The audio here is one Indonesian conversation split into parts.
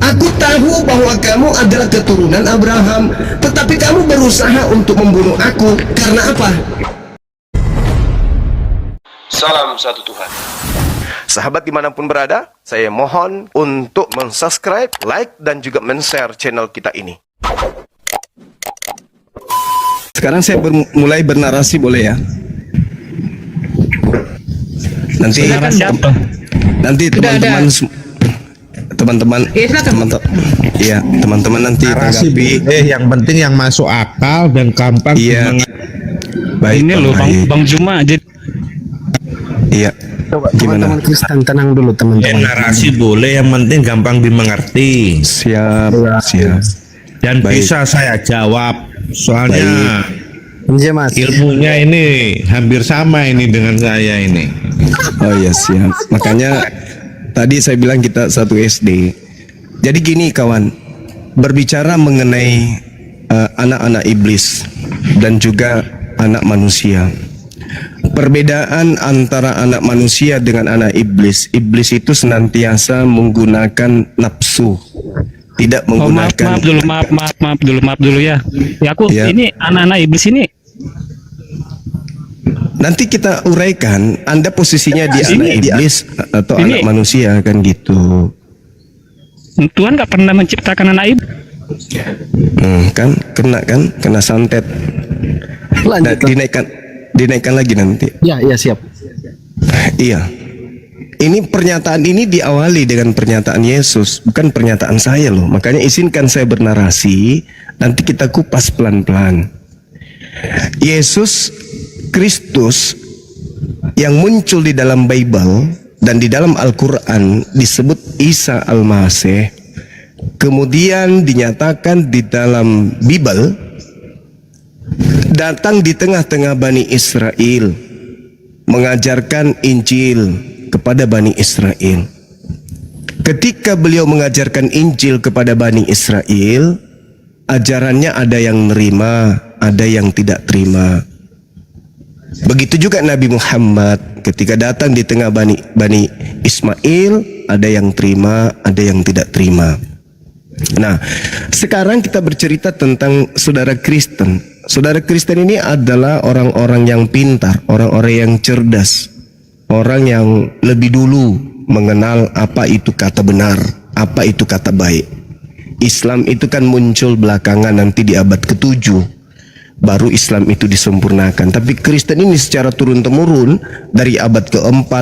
Aku tahu bahwa kamu adalah keturunan Abraham, tetapi kamu berusaha untuk membunuh aku. Karena apa? Salam satu Tuhan. Sahabat dimanapun berada, saya mohon untuk mensubscribe, like, dan juga men-share channel kita ini. Sekarang saya mulai bernarasi, boleh ya? Nanti nanti teman-teman nanti narasi tanggapi. yang penting yang masuk akal dan gampang. Iya. Baik, ini loh Bang Juma jadi. Iya. Gimana? Teman-teman Kristen tenang dulu teman-teman. Narasi boleh, yang penting gampang dimengerti. Siap. Dan Baik. bisa saya jawab. Soalnya Iya Mas. ilmunya ini hampir sama ini dengan saya ini. Oh ya, siap. Makanya tadi saya bilang kita satu SD. Jadi gini kawan, berbicara mengenai anak-anak iblis dan juga anak manusia. Perbedaan antara anak manusia dengan anak iblis. Iblis itu senantiasa menggunakan nafsu, tidak menggunakan. Maaf dulu ya. Ya aku Ya. ini anak-anak iblis ini. Nanti kita uraikan. Anda posisinya di anak iblis atau ini- anak manusia kan gitu. Tuhan nggak pernah menciptakan anak iblis. Kan kena santet. Lanjut. Dinaikkan lagi nanti. Ya, siap. Iya. Ini pernyataan ini diawali dengan pernyataan Yesus, bukan pernyataan saya loh. Makanya izinkan saya bernarasi, nanti kita kupas pelan-pelan. Yesus Kristus yang muncul di dalam Bible dan di dalam Al-Quran disebut Isa Al-Masih, kemudian dinyatakan di dalam Bible, datang di tengah-tengah Bani Israel, mengajarkan Injil kepada Bani Israel. Ketika beliau mengajarkan Injil kepada Bani Israel, ajarannya ada yang nerima, ada yang tidak terima. Begitu juga Nabi Muhammad ketika datang di tengah Bani Ismail, ada yang terima, ada yang tidak terima. Nah, sekarang kita bercerita tentang saudara Kristen. Saudara Kristen ini adalah orang-orang yang pintar, orang-orang yang cerdas, orang yang lebih dulu mengenal apa itu kata benar, apa itu kata baik. Islam itu kan muncul belakangan, nanti di abad ke-7 baru Islam itu disempurnakan. Tapi Kristen ini secara turun-temurun dari abad ke-4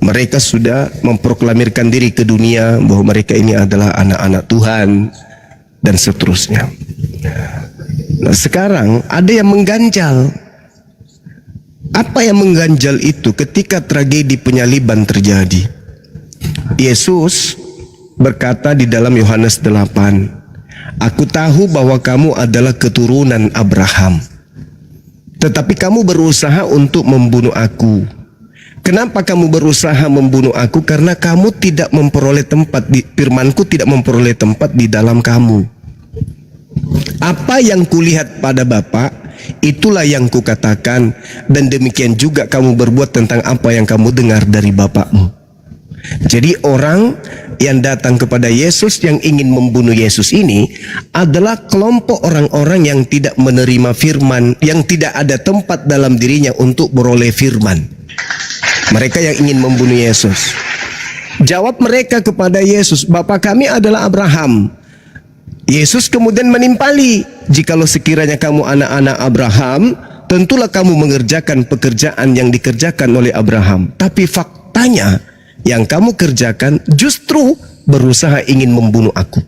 mereka sudah memproklamirkan diri ke dunia bahwa mereka ini adalah anak-anak Tuhan dan seterusnya. Nah, sekarang ada yang mengganjal. Apa yang mengganjal itu ketika tragedi penyaliban terjadi? Yesus berkata di dalam Yohanes 8, "Aku tahu bahwa kamu adalah keturunan Abraham, tetapi kamu berusaha untuk membunuh aku. Kenapa kamu berusaha membunuh aku? Karena kamu tidak memperoleh tempat di firmanku, tidak memperoleh tempat di dalam kamu. Apa yang kulihat pada Bapa, itulah yang kukatakan, dan demikian juga kamu berbuat tentang apa yang kamu dengar dari Bapakmu." Jadi orang yang datang kepada Yesus, yang ingin membunuh Yesus ini adalah kelompok orang-orang yang tidak menerima firman, yang tidak ada tempat dalam dirinya untuk beroleh firman. Mereka yang ingin membunuh Yesus. Jawab mereka kepada Yesus, "Bapa kami adalah Abraham." Yesus kemudian menimpali, "Jikalau sekiranya kamu anak-anak Abraham, tentulah kamu mengerjakan pekerjaan yang dikerjakan oleh Abraham. Tapi faktanya, yang kamu kerjakan justru berusaha ingin membunuh aku.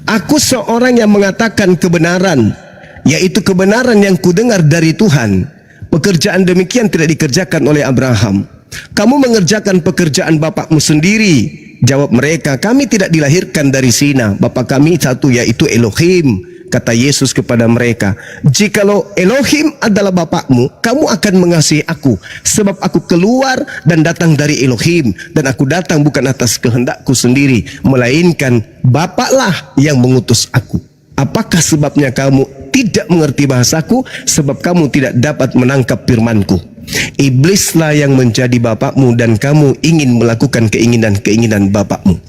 Aku seorang yang mengatakan kebenaran, yaitu kebenaran yang kudengar dari Tuhan. Pekerjaan demikian tidak dikerjakan oleh Abraham. Kamu mengerjakan pekerjaan bapakmu sendiri." Jawab mereka, "Kami tidak dilahirkan dari zina. Bapa kami satu, yaitu Elohim." Kata Yesus kepada mereka, "Jikalau Elohim adalah bapakmu, kamu akan mengasihi aku, sebab aku keluar dan datang dari Elohim, dan aku datang bukan atas kehendakku sendiri, melainkan Bapaklah yang mengutus aku. Apakah sebabnya kamu tidak mengerti bahasaku? Sebab kamu tidak dapat menangkap firmanku. Iblislah yang menjadi bapakmu, dan kamu ingin melakukan keinginan-keinginan bapakmu."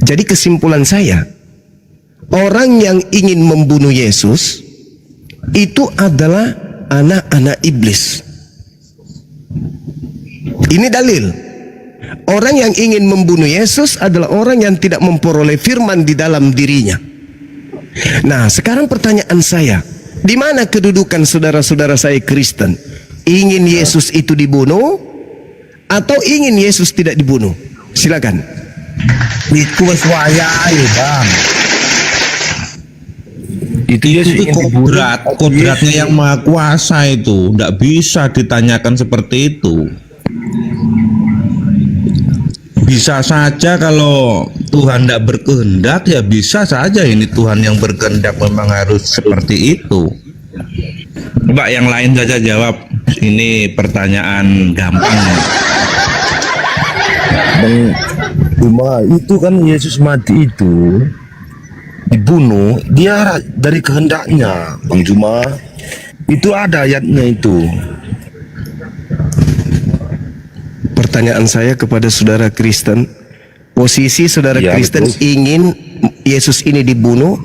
Jadi kesimpulan saya, orang yang ingin membunuh Yesus itu adalah anak-anak iblis. Ini dalil. Orang yang ingin membunuh Yesus adalah orang yang tidak memperoleh firman di dalam dirinya. Nah, sekarang pertanyaan saya, di mana kedudukan saudara-saudara saya Kristen? Ingin Yesus itu dibunuh atau ingin Yesus tidak dibunuh? Silakan. Itu wayai bang. Itu kodratnya yang maha kuasa itu, tidak bisa ditanyakan seperti itu. Bisa saja kalau Tuhan tidak berkehendak, ya bisa saja ini Tuhan yang berkehendak memang harus seperti itu. Coba yang lain saja jawab, ini pertanyaan gampang. Bang Juma, itu kan Yesus mati itu dibunuh, dia dari kehendaknya, Bang Juma. Itu ada ayatnya itu. Pertanyaan saya kepada saudara Kristen, posisi saudara Ya, Kristen betul. ingin Yesus ini dibunuh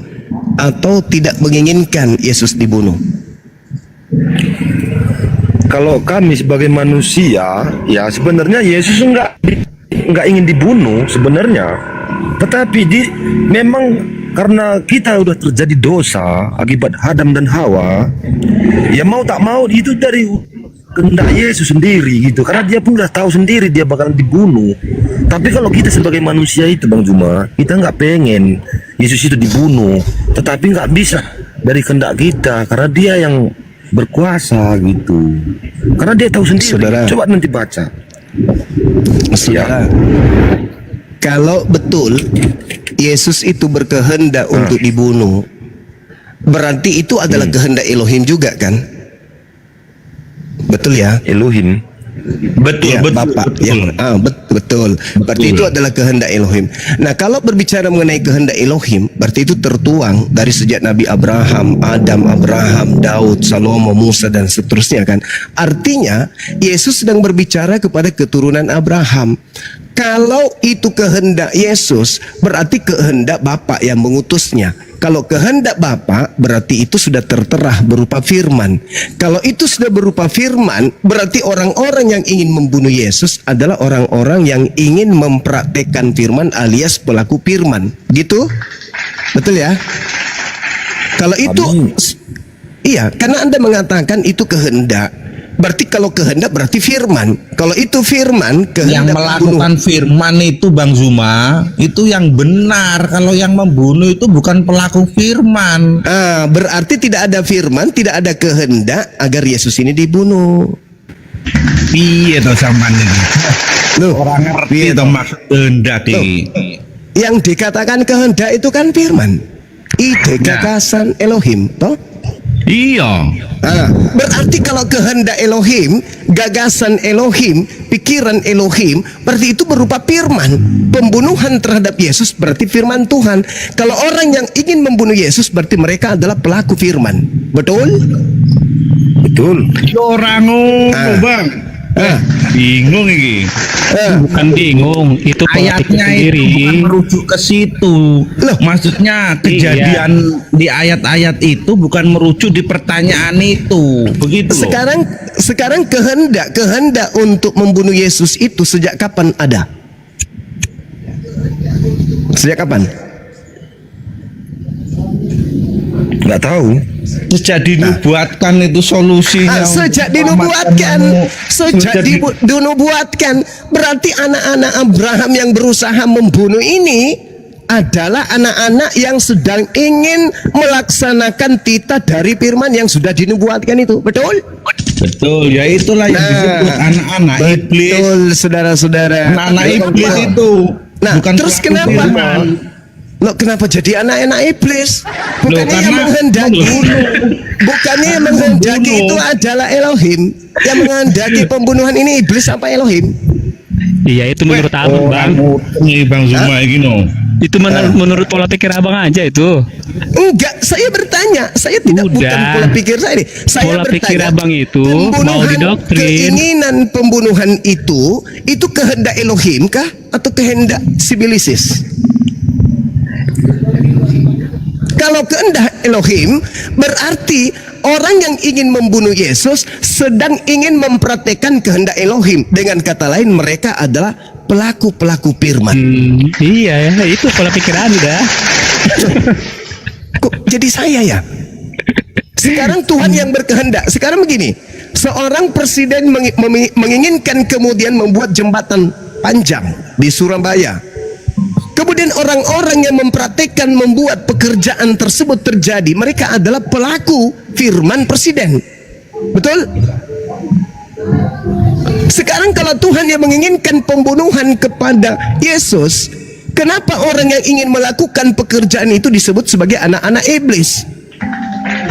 atau tidak menginginkan Yesus dibunuh? Kalau kami sebagai manusia, ya sebenarnya Yesus enggak ingin dibunuh sebenarnya. Tetapi memang karena kita udah terjadi dosa akibat Adam dan Hawa, ya mau tak mau itu dari kehendak Yesus sendiri gitu. Karena dia pun udah tahu sendiri dia bakalan dibunuh. Tapi kalau kita sebagai manusia itu Bang Juma, kita nggak pengen Yesus itu dibunuh. Tetapi nggak bisa dari kehendak kita karena dia yang berkuasa gitu. Karena dia tahu sendiri. Saudara. Coba nanti baca. Saudara, kalau betul Yesus itu berkehendak untuk dibunuh, berarti itu adalah kehendak Elohim juga kan? Betul ya? Elohim. Betul, Ya, betul, Bapak. betul. Ya, betul. Berarti itu adalah kehendak Elohim. Nah, kalau berbicara mengenai kehendak Elohim, berarti itu tertuang dari sejak Nabi Abraham, Adam, Daud, Salomo, Musa dan seterusnya kan. Artinya, Yesus sedang berbicara kepada keturunan Abraham. Kalau itu kehendak Yesus, berarti kehendak Bapa yang mengutusnya. Kalau kehendak Bapa, berarti itu sudah tertera berupa firman. Kalau itu sudah berupa firman, berarti orang-orang yang ingin membunuh Yesus adalah orang-orang yang ingin mempraktekkan firman alias pelaku firman. Gitu? Betul ya? Kalau itu, iya, karena Anda mengatakan itu kehendak. Berarti kalau kehendak berarti firman. Kalau itu firman, Yang kehendak melakukan firman itu Bang Zuma, itu yang benar. Kalau yang membunuh itu bukan pelaku firman. berarti tidak ada firman, tidak ada kehendak agar Yesus ini dibunuh. Iya toh sampean iki. Loh, Orang ngerti toh maksud kehendak iki. yang dikatakan kehendak itu kan firman, ide gagasan Elohim, toh? Iya. Berarti kalau kehendak Elohim, gagasan Elohim, pikiran Elohim, berarti itu berupa firman. Pembunuhan terhadap Yesus berarti firman Tuhan. Kalau orang yang ingin membunuh Yesus berarti mereka adalah pelaku firman. Betul? Betul. Orang ngono, Bang. Bingung iki. Bukan bingung, itu pola pikir Ayatnya sendiri. itu bukan merujuk ke situ. Maksudnya kejadian di ayat-ayat itu bukan merujuk di pertanyaan itu. Begitu loh. Sekarang kehendak untuk membunuh Yesus itu sejak kapan ada? Sejak kapan? Nggak tahu. Sejak dinubuatkan itu solusinya. Sejak dinubuatkan, berarti anak-anak Abraham yang berusaha membunuh ini adalah anak-anak yang sedang ingin melaksanakan titah dari firman yang sudah dinubuatkan itu. Betul? Betul, ya itulah yang disebut anak-anak iblis. Betul, saudara-saudara. Anak-anak iblis itu. Nah, bukan terus pelaku kenapa? firman. Loh, kenapa jadi anak-anak iblis? Bukannya yang karena menghendaki, bukannya yang menghendaki itu adalah Elohim. Yang menghendaki pembunuhan ini iblis apa Elohim? Iya, itu menurut abang, Bang. Ini Bang Zuma ini no. Itu menurut pola pikir abang aja itu. Enggak, saya bertanya. Saya tidak Udah. bukan pola pikir saya ini. Saya Pola pikir bertanya, abang itu mau pembunuhan, didoktrin. keinginan pembunuhan itu kehendak Elohim kah atau kehendak sibilisis? kalau kehendak Elohim berarti orang yang ingin membunuh Yesus sedang ingin mempraktekkan kehendak Elohim. Dengan kata lain, mereka adalah pelaku-pelaku firman. Iya ya, itu pola pikir Anda. Kok jadi saya ya? Sekarang Tuhan yang berkehendak. Sekarang begini, seorang presiden menginginkan kemudian membuat jembatan panjang di Surabaya. Kemudian orang-orang yang mempraktekkan membuat pekerjaan tersebut terjadi, mereka adalah pelaku firman presiden. Betul? Sekarang kalau Tuhan yang menginginkan pembunuhan kepada Yesus, kenapa orang yang ingin melakukan pekerjaan itu disebut sebagai anak-anak iblis?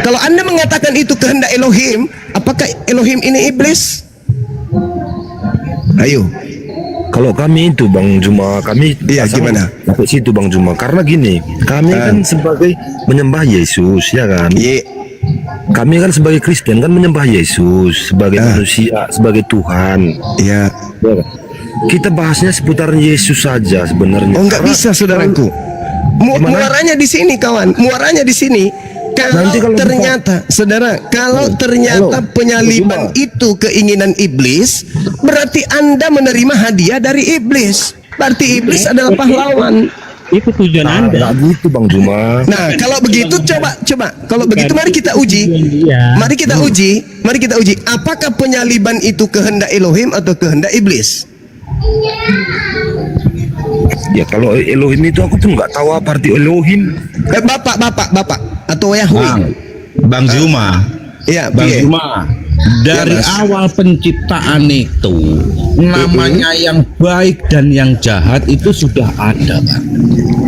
Kalau Anda mengatakan itu kehendak Elohim, apakah Elohim ini iblis? Ayo. Kalau kami itu Bang Juma, kami Iya, gimana? Sampai situ Bang Juma, karena gini, kami kan sebagai menyembah Yesus, ya kan? Iya. Kami kan sebagai Kristen kan menyembah Yesus sebagai manusia, sebagai Tuhan. Iya. Ya kan? Kita bahasnya seputar Yesus saja sebenarnya. Oh, nggak Karena- bisa, saudaraku. Gimana? Muaranya di sini, kawan. Muaranya di sini. Nanti Kalau kalau ternyata, saudara, kalau ternyata Halo. penyaliban itu keinginan iblis, berarti Anda menerima hadiah dari iblis. Berarti iblis adalah pahlawan. Itu tujuan Anda. Nggak gitu Bang Juma. Nah, kalau begitu coba. Kalau begitu mari kita uji. Iya. Mari kita uji. Apakah penyaliban itu kehendak Elohim atau kehendak iblis? Ya kalau Elohim itu aku pun nggak tahu apa arti Elohim. Bapak atau Yahweh. Bang Zuma, Ya, Bang piye? Zuma, dari Ya, Mas. awal penciptaan itu namanya yang baik dan yang jahat itu sudah ada, Bang.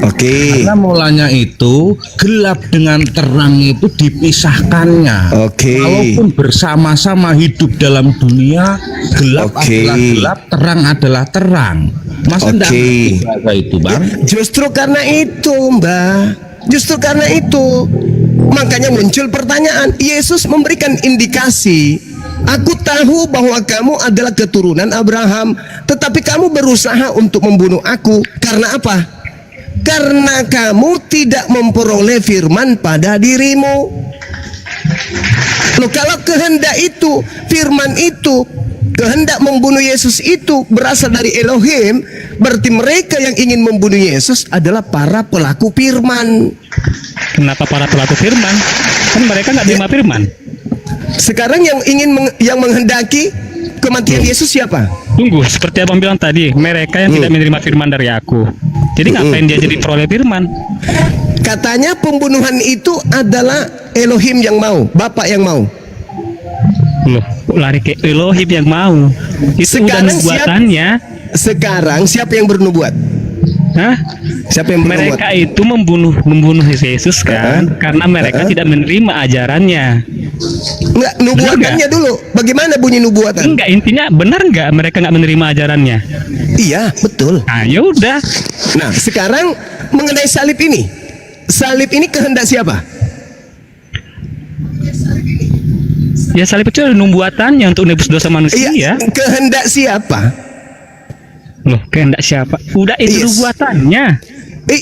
Oke. Karena mulanya itu gelap dengan terang itu dipisahkannya. Oke. Walaupun bersama-sama hidup dalam dunia, gelap Oke. adalah gelap, terang adalah terang. Masa enggak Oke. ngerti bahasa itu, Bang? Justru karena itu, Mbak. Justru karena itu, makanya muncul pertanyaan. Yesus memberikan indikasi. Aku tahu bahwa kamu adalah keturunan Abraham, tetapi kamu berusaha untuk membunuh aku. Karena apa? Karena kamu tidak memperoleh firman pada dirimu. Loh, kalau kehendak itu, firman itu, kehendak membunuh Yesus itu berasal dari Elohim, berarti mereka yang ingin membunuh Yesus adalah para pelaku firman. Kenapa para pelaku firman? Kan mereka nggak terima firman. Sekarang yang yang menghendaki kematian Yesus siapa? Tunggu, seperti abang bilang tadi, mereka yang tidak menerima firman dari aku. Jadi ngapain dia jadi peroleh firman? Katanya pembunuhan itu adalah Elohim yang mau, Bapak yang mau. Loh, kok lari ke Elohim yang mau? Itu udah Sekarang nubuatannya. Sekarang siapa yang bernubuat? Hah? Siapa yang bernubuat? Mereka itu membunuh Yesus kan, karena mereka tidak menerima ajarannya. Enggak, nubuatannya dulu. Bagaimana bunyi nubuatan? Enggak, intinya benar nggak mereka nggak menerima ajarannya? Iya, betul. Nah, ya udah. Nah, sekarang mengenai salib ini. Salib ini kehendak siapa? Ya salib itu ada nubuatannya untuk nebus dosa manusia. Iya, kehendak siapa? Loh, kehendak siapa? Udah itu Yes. nubuatannya.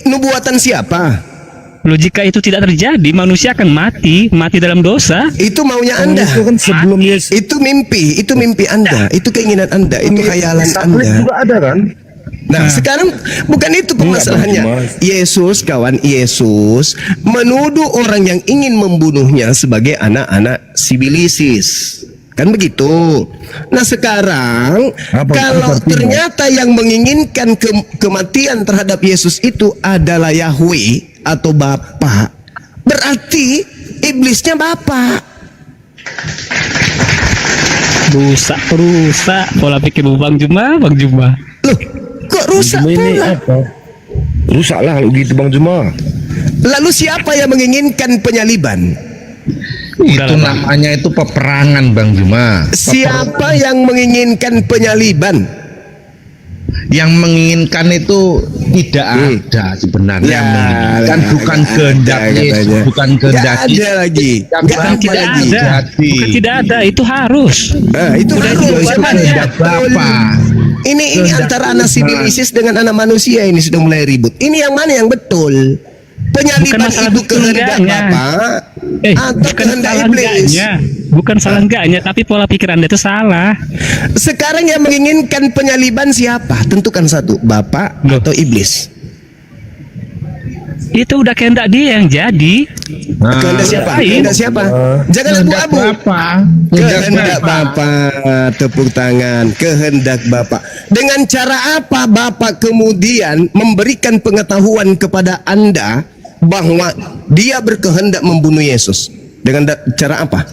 Nubuatan siapa? Loh, jika itu tidak terjadi, manusia akan mati dalam dosa. Itu maunya Anda. Itu kan sebelum Yesus. Itu mimpi Anda, itu keinginan Anda, itu khayalan Salib Anda. juga ada kan? Nah, sekarang bukan itu permasalahannya. Bang, Yesus, kawan, Yesus menuduh orang yang ingin membunuhnya sebagai anak-anak sibilisis. Kan begitu. Nah, sekarang kalau artinya? ternyata yang menginginkan kematian terhadap Yesus itu adalah Yahweh atau Bapa, berarti iblisnya Bapa. Rusak pola pikir Bang Juma. Loh, kok rusak Cuma ini pula? apa? Rusak lah kalau gitu Bang Juma. Lalu siapa yang menginginkan penyaliban? Udah Itu lah, Bang. namanya itu peperangan, Bang Juma. Siapa yang menginginkan penyaliban? Yang menginginkan itu tidak ada sebenarnya. Ya, Yang menginginkan lah, bukan nggak kehendak ada Yesus, katanya. bukan kehendak Nggak ada lagi. Yang Nggak Bapa ada Tidak yang lagi. ada. terjadi. Bukan tidak ada, itu harus. Nah, itu Udah harus. itu Itu kehendak Bapa. Ini Kehendak antara anak Tuhan. sibilisis dengan anak manusia ini sudah mulai ribut. Ini yang mana yang betul? Penyaliban masalah itu betul kehendak enggaknya. Bapa atau Bukan kehendak salah iblis? enggaknya, bukan salah enggaknya, tapi pola pikir Anda itu salah. Sekarang yang menginginkan penyaliban siapa? Tentukan satu, Bapak Loh. atau iblis? Itu udah kehendak dia yang jadi. Kehendak siapa? lain. Kehendak siapa? Jangan abu-abu. Kehendak Bapa. Tepuk tangan. Kehendak Bapa. Dengan cara apa Bapak kemudian memberikan pengetahuan kepada Anda bahwa dia berkehendak membunuh Yesus? Dengan cara apa?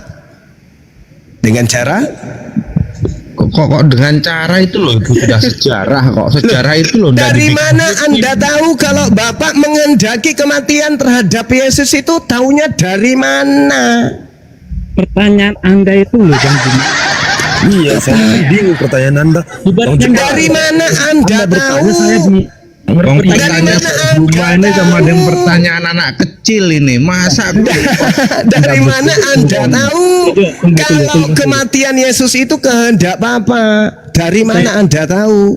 Dengan cara Kok dengan cara itu loh, itu sudah sejarah kok. Sejarah itu loh. nggak dari dibikin. mana Anda tahu kalau Bapak menghendaki kematian terhadap Yesus itu? Taunya dari mana? Pertanyaan Anda itu loh, Bang Juma. Iya, saya bingung pertanyaan Anda. Bang Juma, Dari mana Anda tahu? bertanya, saya di Bang, Dari pertanyaan mana Juma Anda ini sama tahu? dengan pertanyaan anak kecil ini. Masa Dari mana Anda tahu kalau kematian Yesus itu kehendak Bapa? Dari mana Anda tahu?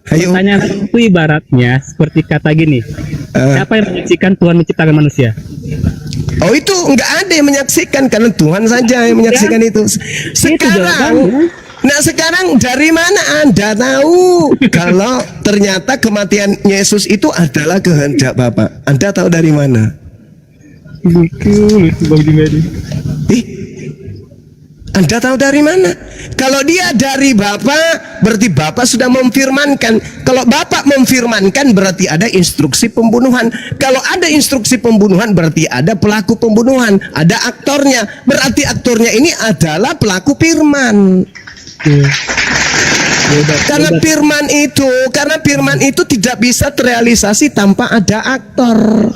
Ayo. Pertanyaan itu ibaratnya seperti kata gini. Siapa yang menyaksikan Tuhan menciptakan manusia? Oh, itu enggak ada yang menyaksikan karena Tuhan saja yang menyaksikan itu. Sekarang, nah sekarang dari mana Anda tahu kalau ternyata kematian Yesus itu adalah kehendak Bapa? Anda tahu dari mana? Lucu Bang Juma ini. Ih, Anda tahu dari mana? Kalau dia dari Bapa, berarti Bapa sudah memfirmankan. Kalau Bapa memfirmankan, berarti ada instruksi pembunuhan. Kalau ada instruksi pembunuhan, berarti ada pelaku pembunuhan. Ada aktornya. Berarti aktornya ini adalah pelaku firman. Karena firman itu tidak bisa terrealisasi tanpa ada aktor.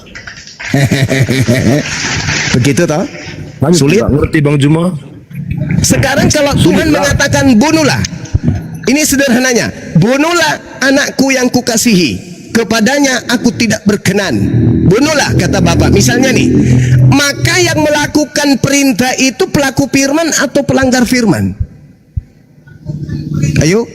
Begitu toh? Sulit. nggak ngerti Bang Juma. Sekarang kalau Tuhan mengatakan bunuhlah, ini sederhananya, bunuhlah anakku yang kukasihi, kepadanya aku tidak berkenan. Bunuhlah, kata Bapak. Misalnya nih, maka yang melakukan perintah itu pelaku firman atau pelanggar firman? Ayo,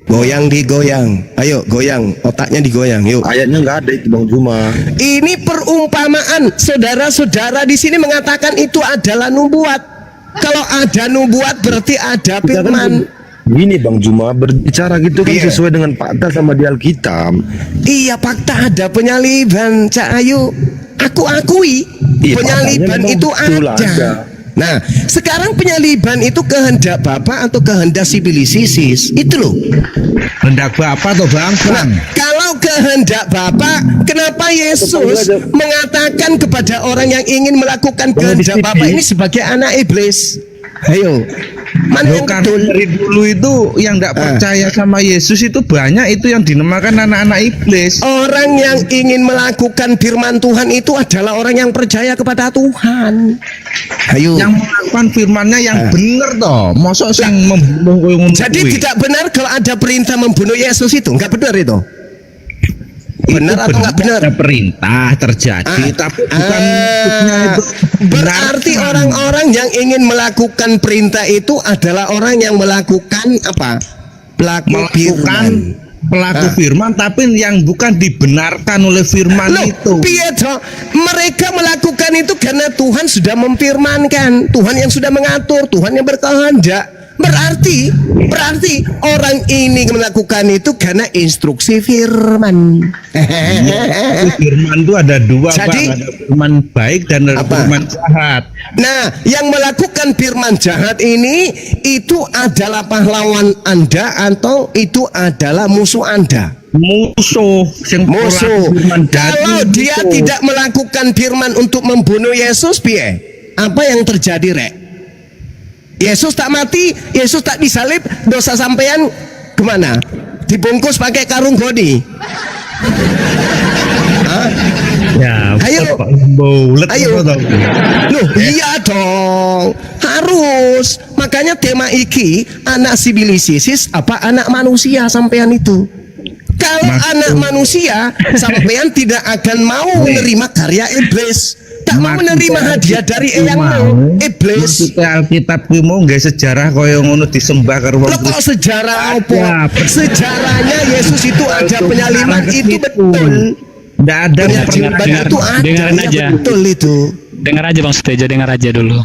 goyang digoyang. Ayo, goyang, otaknya digoyang. Yuk. Ayatnya nggak ada itu Bang Juma. Ini perumpamaan. Saudara-saudara di sini mengatakan itu adalah nubuat. Kalau ada nubuat berarti ada firman. Gini Bang Juma, berbicara gitu kan Iya. sesuai dengan fakta sama di Alkitab. Iya, fakta ada penyaliban, Cak Ayu. Aku akui Iya, penyaliban faktanya itu memang betul ada. ada. Nah, sekarang penyaliban itu kehendak Bapak atau kehendak sibilisisis? Itu loh. hendak Bapak atau Bang? Nah, kalau kehendak Bapak, kenapa Yesus mengatakan kepada orang yang ingin melakukan kehendak Bapak ini sebagai anak iblis? Ayo, mana Loh, yang kan betul? dari dulu itu yang tidak percaya sama Yesus itu banyak, itu yang dinamakan anak-anak iblis. Orang yang ingin melakukan firman Tuhan itu adalah orang yang percaya kepada Tuhan. Ayo. Yang melakukan firmannya yang benar toh. Mosok sing membunuh koyo ngono Jadi kuwi. tidak benar kalau ada perintah membunuh Yesus itu, enggak benar itu. Benar atau enggak benar? Ada perintah terjadi, tapi bukan maksudnya itu Berarti benarkan. orang-orang yang ingin melakukan perintah itu adalah orang yang melakukan apa? Pelaku melakukan firman. pelaku firman, tapi yang bukan dibenarkan oleh firman Loh, itu. piye toh? Mereka melakukan itu karena Tuhan sudah memfirmankan, Tuhan yang sudah mengatur, Tuhan yang berkehendak. Berarti orang ini melakukan itu karena instruksi firman. Firman itu ada dua, Jadi, Bang. Ada firman baik dan ada apa? firman jahat. Nah, yang melakukan firman jahat ini itu adalah pahlawan Anda atau itu adalah musuh Anda? Musuh, yang Musuh. pelaku firman jahat Kalau itu dia musuh. tidak melakukan firman untuk membunuh Yesus, piye? Apa yang terjadi, Rek? Yesus tak mati, Yesus tak disalib, dosa sampean kemana? Dibungkus pakai karung goni. Hah? Ya, Ayo. Baulet Ayo. apa tau? Loh, iya dong. Harus. Makanya tema iki anak sibilisisis apa anak manusia sampean itu. Kalau anak manusia sampean tidak akan mau menerima karya iblis. Tak mau menerima hadiah dari eyangmu, iblis. Maksudnya Alkitab kuwi mau nggak sejarah kaya ngono disembah karo wong Loh, kok sejarah apa? Ada. Sejarahnya Yesus itu ada penyaliman itu Itu. betul. Nggak ada yang pernah Kewajiban dengar- itu ada, dengerin ya aja. betul itu. Dengar aja Bang Sutejo, dengar aja dulu.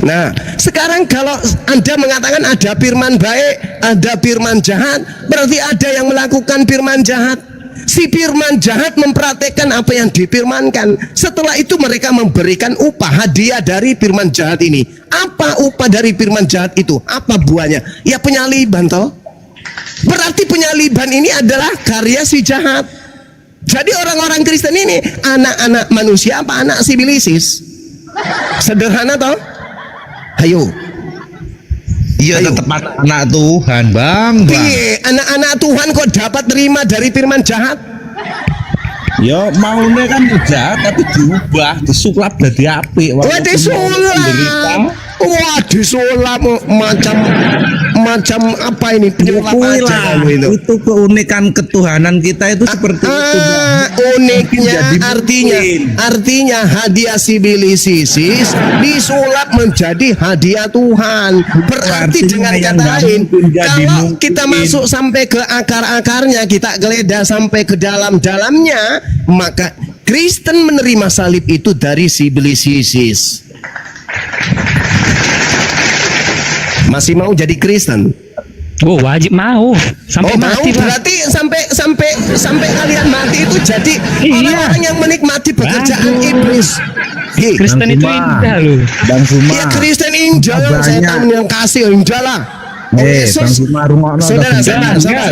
Nah, sekarang kalau Anda mengatakan ada firman baik, ada firman jahat, berarti ada yang melakukan firman jahat. Si firman jahat mempraktekkan apa yang difirmankan. Setelah itu mereka memberikan upah hadiah dari firman jahat ini. Apa upah dari firman jahat itu? Apa buahnya? Ya penyaliban toh. Berarti penyaliban ini adalah karya si jahat. Jadi orang-orang Kristen ini anak-anak manusia apa anak sibilisis? Sederhana toh? Ayo. Iya Ayo. tetap anak Tuhan bang. Piye anak-anak Tuhan kok dapat terima dari firman jahat? Ya maunya kan jahat tapi diubah, disulap jadi apik. Wah disulap. Wah disulap macam apa ini penyulap Kuwi aja lah, kamu itu. itu keunikan ketuhanan kita itu seperti itu. Bang. Uniknya Jadi artinya hadiah sibilisis disulap menjadi hadiah Tuhan. Berarti Artinya dengan yang kata nggak lain, mungkin jadi kalau mungkin. kita masuk sampai ke akar-akarnya, kita geledah sampai ke dalam-dalamnya, maka Kristen menerima salib itu dari sibilisis. Masih mau jadi Kristen? Oh, wajib mau Oh sampai mau mati Bang. berarti sampai kalian mati itu jadi Iya. orang-orang yang menikmati pekerjaan Bagus. iblis. Hei, Kristen itu Bang Suma. indah loh. Bang Suma. ya Kristen injil Banyak. saya tahu yang kasih injil lah. Oh, Bang Yesus, Suma rumah saudara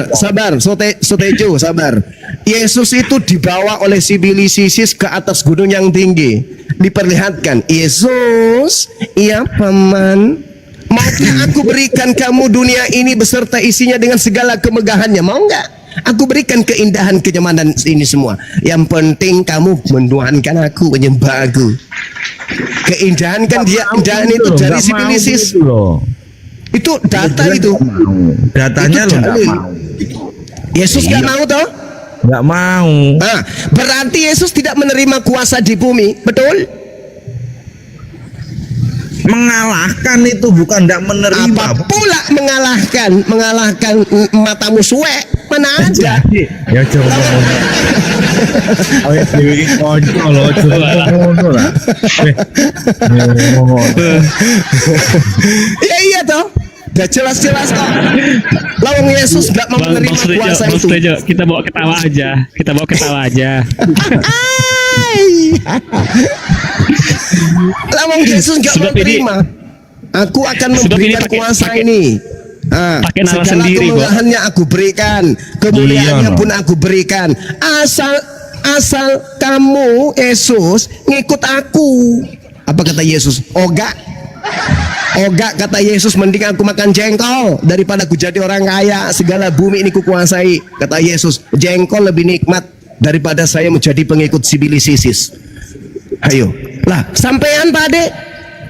sabar, Sotejo sabar. Yesus itu dibawa oleh sibilisis ke atas gunung yang tinggi. Diperlihatkan, Yesus, iya paman, maukah aku berikan kamu dunia ini beserta isinya dengan segala kemegahannya? Mau enggak? Aku berikan keindahan kenyamanan ini semua. Yang penting kamu menuhankan aku, menyembah aku. Keindahan kan dia keindahan itu dari sibilisis. Itu data itu. Datanya Itu lo nggak dalil. mau. Yesus nggak mau toh? Nggak mau. Nah, berarti Yesus tidak menerima kuasa di bumi, betul? Mengalahkan itu bukan nggak menerima. Apa pula mengalahkan matamu suwe? Mana ada? Ya coba. Oh ya dewi konco loh, coba ngono lah. Ya iya toh. Udah jelas-jelas kok. Lawang Yesus nggak mau Bang menerima Sutejo, kuasa Bang itu. Sutejo, kita bawa ketawa aja. Kita bawa ketawa aja. Lawang Yesus nggak mau Sebab ini- terima. Aku akan Sebab ini memberikan pakai- kuasa pakai- ini. Ah, pakai nama segala sendiri, Bang. kemegahannya aku berikan, kemuliaannya Iya, pun aku berikan. Asal kamu Yesus ngikut aku. Apa kata Yesus? Oga kata Yesus, mending aku makan jengkol daripada aku jadi orang kaya. Segala bumi ini kukuasai. Kata Yesus, jengkol lebih nikmat daripada saya menjadi pengikut sibilisis. Ayo, lah sampean Pak Ade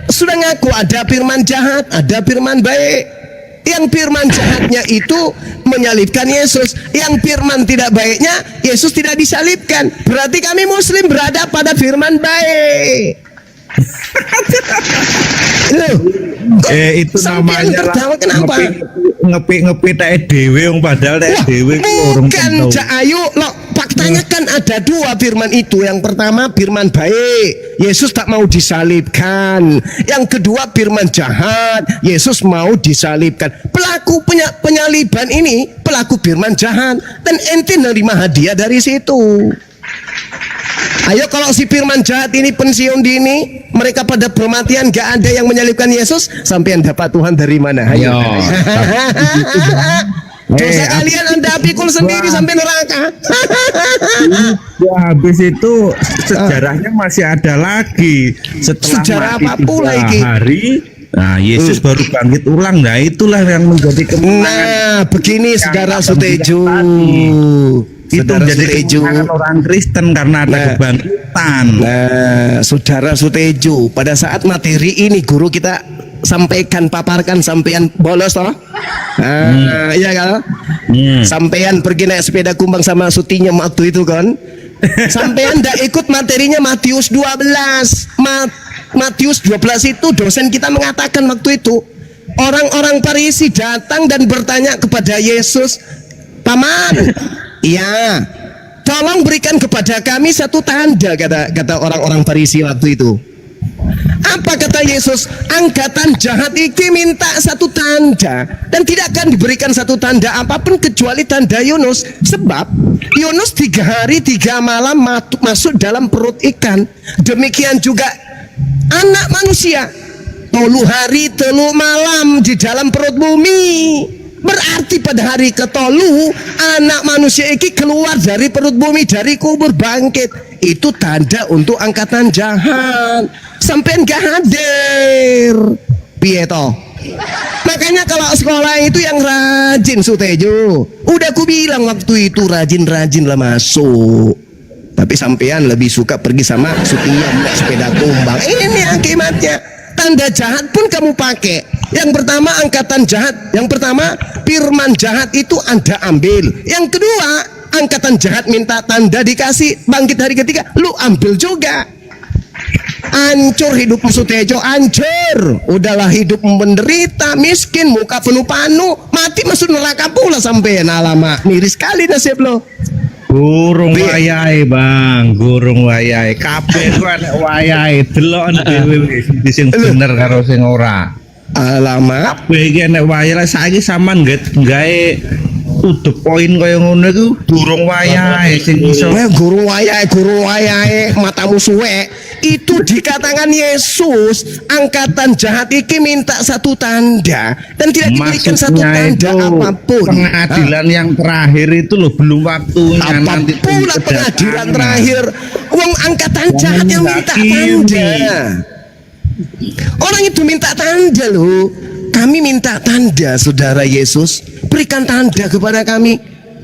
sudah ngaku ada firman jahat, ada firman baik. Yang firman jahatnya itu menyalibkan Yesus. Yang firman tidak baiknya, Yesus tidak disalibkan. Berarti kami Muslim berada pada firman baik. Loh, kok Itu sampean namanya tertawa kenapa? ngepi tak dewe yang padahal tak dewe Bukan Cak Ayu, loh, faktanya kan ada dua firman itu. Yang pertama firman baik, Yesus tak mau disalibkan. Yang kedua firman jahat, Yesus mau disalibkan. Pelaku penyaliban ini pelaku firman jahat, dan ente nerima hadiah dari situ. Ayo kalau si firman jahat ini pensiun dini, mereka pada bermatian, gak ada yang menyalibkan Yesus, sampean dapat Tuhan dari mana? Ayo. Dosa kalian Anda pikul sendiri sampai neraka. Ya, habis itu sejarahnya masih ada lagi. Setelah Sejarah mati apa pula 3 iki? hari, nah Yesus baru bangkit ulang. Nah itulah yang menjadi kemenangan. Nah, begini saudara Yang Sutejo. Itu Saudara menjadi Sutejo. kemenangan orang Kristen karena ada Nah. kebangkitan. Nah, saudara Sutejo, pada saat materi ini guru kita sampaikan, paparkan, sampean bolos toh? Nah, iya kan? Sampean pergi naik sepeda kumbang sama sutinya waktu itu kan? Sampean ndak ikut materinya Matius 12. Matius 12 itu dosen kita mengatakan waktu itu, orang-orang Farisi datang dan bertanya kepada Yesus, "Paman, iya, tolong berikan kepada kami satu tanda, kata orang-orang Farisi waktu itu. Apa kata Yesus? Angkatan jahat iki minta satu tanda, dan tidak akan diberikan satu tanda apapun kecuali tanda Yunus. Sebab Yunus 3 hari 3 malam masuk dalam perut ikan. Demikian juga anak manusia 3 hari 3 malam di dalam perut bumi. Berarti pada hari ke-3 anak manusia iki keluar dari perut bumi, dari kubur, bangkit. Itu tanda untuk angkatan jahat. Sampean gak hadir, piye toh? Makanya kalau sekolah itu yang rajin, Sutejo. Udah aku bilang waktu itu rajin-rajin lah masuk. Tapi sampean lebih suka pergi sama Sutia naik sepeda tumbang. Ini nih akibatnya. Tanda jahat pun kamu pakai. Yang pertama angkatan jahat. Yang pertama firman jahat itu Anda ambil. Yang kedua angkatan jahat minta tanda dikasih, bangkit hari ketiga, lu ambil juga. Hancur hidupmu Sutejo, hancur. Udahlah hidup menderita, miskin, muka penuh panu, mati masuk neraka pula sampean. Alamak, miris sekali nasib lo. Gurung wayahe, Bang. Gurung wayahe. Kabeh ku enek wayahe. Delok dhewe wis sing bener karo sing ora. Alamak, Kabeh iki enek wayahe. Saiki sampean gawe udah poin kaya ngono iku durung wayahe sing iso. guru wayahe, matamu suwe. Itu dikatakan Yesus, angkatan jahat iki minta satu tanda dan tidak diberikan satu tanda apapun. Pengadilan yang terakhir itu loh, belum waktunya. Apa nanti pula pengadilan terakhir? Wong angkatan jahat yang minta tanda. Orang itu minta tanda loh. Kami minta tanda, saudara Yesus. Berikan tanda kepada kami.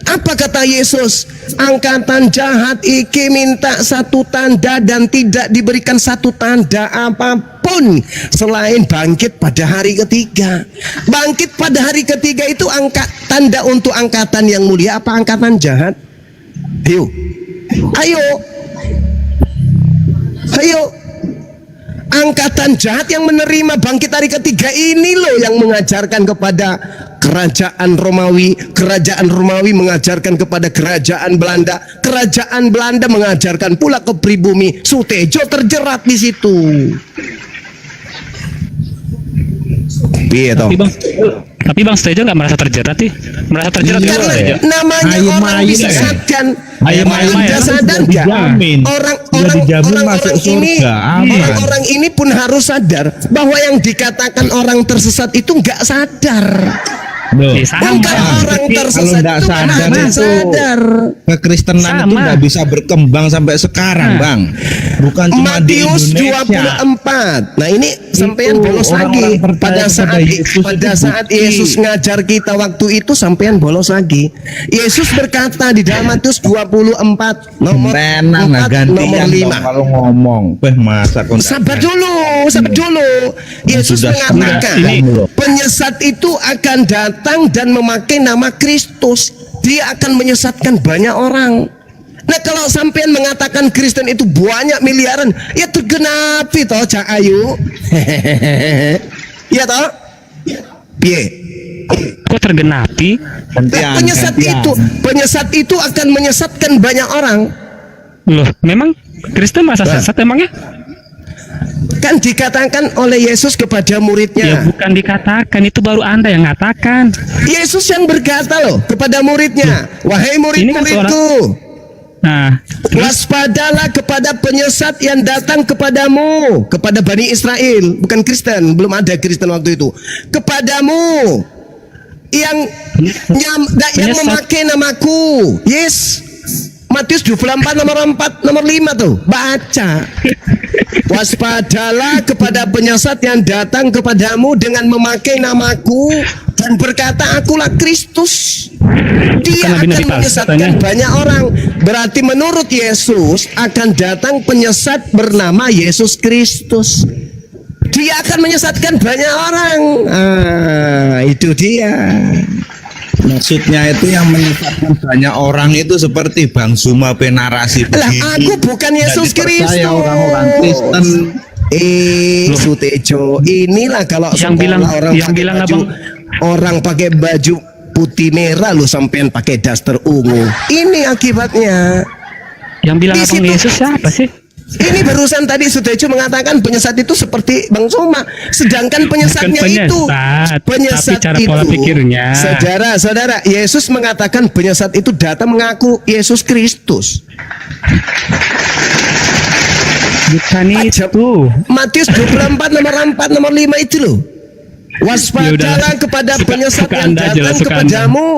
Apa kata Yesus? Angkatan jahat iki minta satu tanda dan tidak diberikan satu tanda apapun selain bangkit pada hari ketiga. Bangkit pada hari ketiga itu tanda untuk angkatan yang mulia apa angkatan jahat? Ayo. Angkatan jahat yang menerima bangkit hari ketiga ini loh yang mengajarkan kepada kerajaan Romawi. Kerajaan Romawi mengajarkan kepada kerajaan Belanda. Kerajaan Belanda mengajarkan pula ke pribumi. Sutejo terjerat di situ. Piye toh? Tapi Bang Sutejo nggak merasa terjerat sih? Merasa terjerat juga Karena ya? namanya orang disesatkan. Anda sadar nggak? Orang ini pun harus sadar bahwa yang dikatakan orang tersesat itu nggak sadar. Bukan orang tersesat kalau itu sadar nggak itu sadar. kekristenan itu nggak bisa berkembang sampai sekarang, Bang. Bukan cuma di Matius Indonesia. 24. Nah ini sampean bolos lagi pada saat Yesus ngajar kita waktu itu, sampean bolos lagi. Yesus berkata di dalam Matius 24 nomor 4 nomor 5. Kalau ngomong, masa Sabar dulu. Yesus mengatakan penyesat itu akan datang dan memakai nama Kristus. Dia akan menyesatkan banyak orang. Nah kalau sampean mengatakan Kristen itu banyak miliaran, ya tergenapi toh Cak Ayu. Ya toh? Piye? Kok tergenapi? Nah, penyesat itu akan menyesatkan banyak orang. Loh, memang Kristen masa sesat emangnya? Kan dikatakan oleh Yesus kepada Ya muridnya. bukan dikatakan, itu baru Anda yang katakan. Yesus yang berkata loh kepada muridnya, wahai murid-muridku, Nah, waspadalah kepada penyesat yang datang kepadamu, kepada Bani Israel, bukan Kristen, belum ada Kristen waktu itu. Kepadamu yang memakai namaku. Yes. Matius 24 nomor 5 tuh, baca. Waspadalah kepada penyesat yang datang kepadamu dengan memakai namaku dan berkata akulah Kristus. Dia akan menyesatkan banyak orang. Berarti menurut Yesus akan datang penyesat bernama Yesus Kristus. Dia akan menyesatkan banyak orang. Itu dia. Maksudnya itu yang menyesatkan banyak orang itu seperti Bang Zuma penarasi begini. Lah aku bukan Yesus Kristus. Orang-orang Kristen. Sutejo, inilah kalau yang bilang orang pakai baju putih merah lo sampean pakai daster ungu. Ini akibatnya. Yang bilang Di abang situ- Yesus siapa sih? Ini barusan tadi Sutejo mengatakan penyesat itu seperti Bang Soma, sedangkan penyesatnya penyesat, tapi cara pola pikirnya. saudara, Yesus mengatakan penyesat itu datang mengaku Yesus Kristus. Bukan Ajab. itu. Matius 24 nomor 4 nomor 5 itu loh. Ya Waspadalah udahlah. kepada Suka- penyesat suka yang Anda aja lah, datang suka kepadamu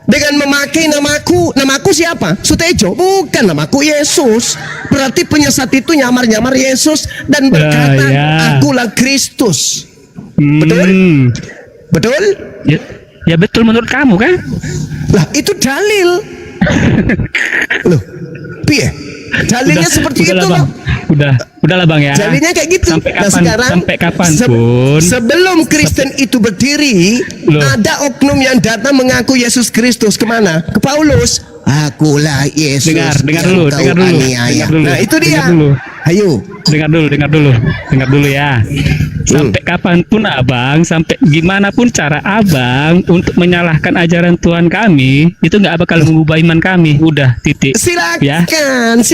dengan memakai namaku. Namaku siapa? Sutejo. Bukan, namaku Yesus. Berarti penyesat itu nyamar-nyamar Yesus dan berkata, ya. akulah Kristus. Hmm. Betul? Ya, ya betul menurut kamu kan? Lah itu dalil. Loh, piye? Dalilnya seperti itu udahlah, loh. Bang. Udahlah bang ya. Dalilnya kayak gitu. Sampai Nah, kapan? sekarang Sampai kapan pun. sebelum Kristen itu berdiri, Loh. ada oknum yang datang mengaku Yesus Kristus kemana? Ke Paulus. Akulah Yesus. Dengar yang dulu, kau dengar dulu, aniaya. dengar dulu, Nah itu dia. dengar dulu. Ayo. Dengar dulu ya. Sampai kapanpun abang, sampai gimana pun cara abang untuk menyalahkan ajaran Tuhan kami, itu nggak bakal mengubah iman kami. Udah titik. Ya. Silakan.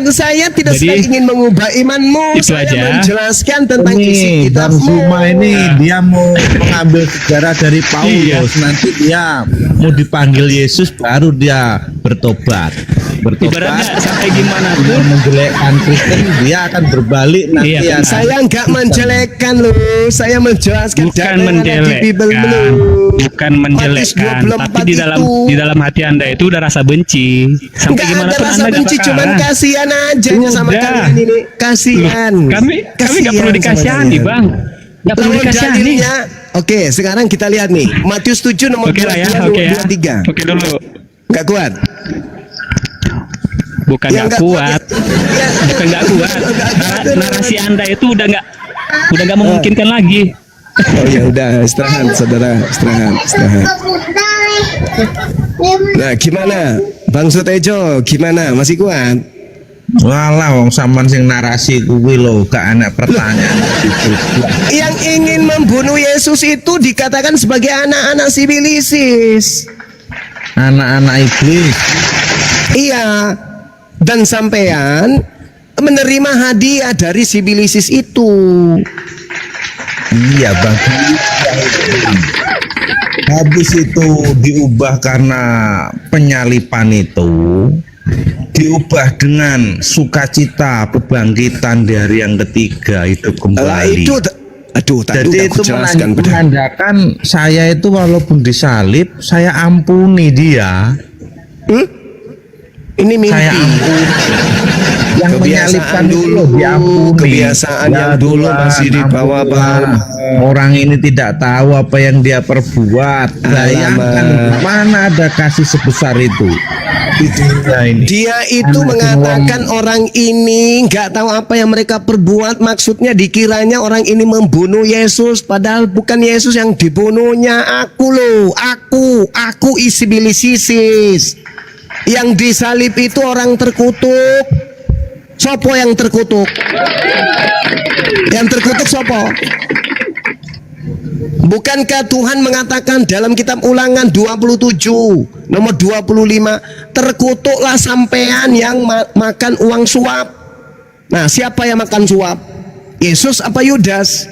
Saya tidak Jadi, sedang ingin mengubah imanmu. itu Saya aja. menjelaskan tentang isi Ini Bang kitabmu. Suma ini dia mau mengambil sejarah dari Paulus. Iya. Nanti dia mau dipanggil Yesus baru dia bertobat. Ibaratnya sampai gimana Dia pun. menjelekkan Kristen, dia akan berbalik nanti Iya, ya. Saya nggak menjelekkan loh. Saya menjelaskan Bukan data yang ada di Bible menjelekkan, loh. bukan Matius menjelekkan, 24 tapi itu. di dalam hati anda itu udah rasa benci. Sampai Nggak gimana ada pun rasa anda benci, nggak cuman bakalan. kasihan aja sama Udah. kalian ini. Kasihan. Kami nggak perlu Kasihan dikasihani sama bang, nggak perlu Lawan dikasihani. dalilnya. Oke, sekarang kita lihat nih. Matius 7 nomor Oke lah ya, 22, oke ya. 23. Oke dulu. Nggak kuat. Bukan Ya, nggak nggak kuat, ya. bukan nggak kuat. Nggak kuat. Narasi anda itu udah nggak memungkinkan lagi. Oh ya udah, istirahat saudara, istirahat. Nah, gimana? Bang Sutejo, gimana? Masih kuat? Walah wong sampean sing narasi kuwi lho, gak anak pertanyaan. Yang ingin membunuh Yesus itu dikatakan sebagai anak-anak sibilisis. Anak-anak iblis. Iya. Dan sampean menerima hadiah dari sibilisis itu. Iya bang. Habis itu diubah karena penyalipan itu, diubah dengan sukacita kebangkitan dari yang ketiga hidup Lah kembali. itu aduh tadi Jadi udah itu aku jelaskan benar. menandakan saya itu walaupun disalib, saya ampuni dia. Ini mimpi. Saya ampuni. Yang menyalibkan itu loh, diampuni. Kebiasaan Ya yang dulu Tuhan, masih dibawa-bawa. ampunilah. Orang ini tidak tahu apa yang dia perbuat. Bayangkan Alamak. mana ada kasih sebesar itu. Ini. Dia itu Anak mengatakan orang ini nggak tahu apa yang mereka perbuat. Maksudnya dikiranya orang ini membunuh Yesus, padahal bukan Yesus yang dibunuhnya. Aku loh, aku isi bilisisis. Yang disalib itu orang terkutuk. Sopo yang terkutuk? Yang terkutuk sopo? Bukankah Tuhan mengatakan dalam kitab Ulangan 27 nomor 25, terkutuklah sampean yang makan uang suap. Nah, siapa yang makan suap? Yesus apa Yudas?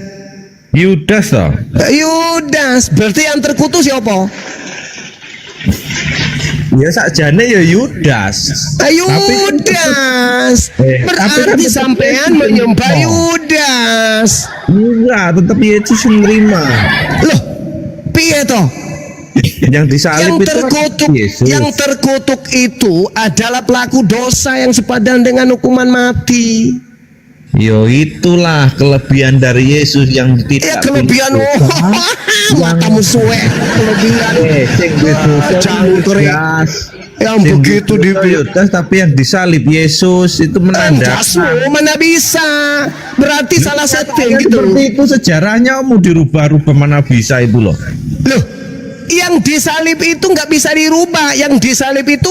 Yudas toh. Yudas. Berarti yang terkutuk siapa? Ya sakjane ya Yudas. Yudas. tapi Berarti kan sampean tetap menyembah Yesus. Yudas. Enggak, tetap Yesus yang nerima. Loh, piye toh? Yang disalib Yang itu kan terkutuk, Yesus. yang terkutuk itu adalah pelaku dosa yang sepadan dengan hukuman mati. Yo itulah kelebihan dari Yesus yang Ya tidak kelebihan, matamu suwe. Kelebihan. sing dosa Cangkrik. Yudas. Yang Sing begitu dosa Yudas, tapi yang disalib Yesus itu Dasmu menandakan mana bisa? Berarti salah satu yang gitu. seperti itu sejarahnya mau dirubah-rubah, mana bisa itu loh. Loh, yang disalib itu nggak bisa dirubah. Yang disalib itu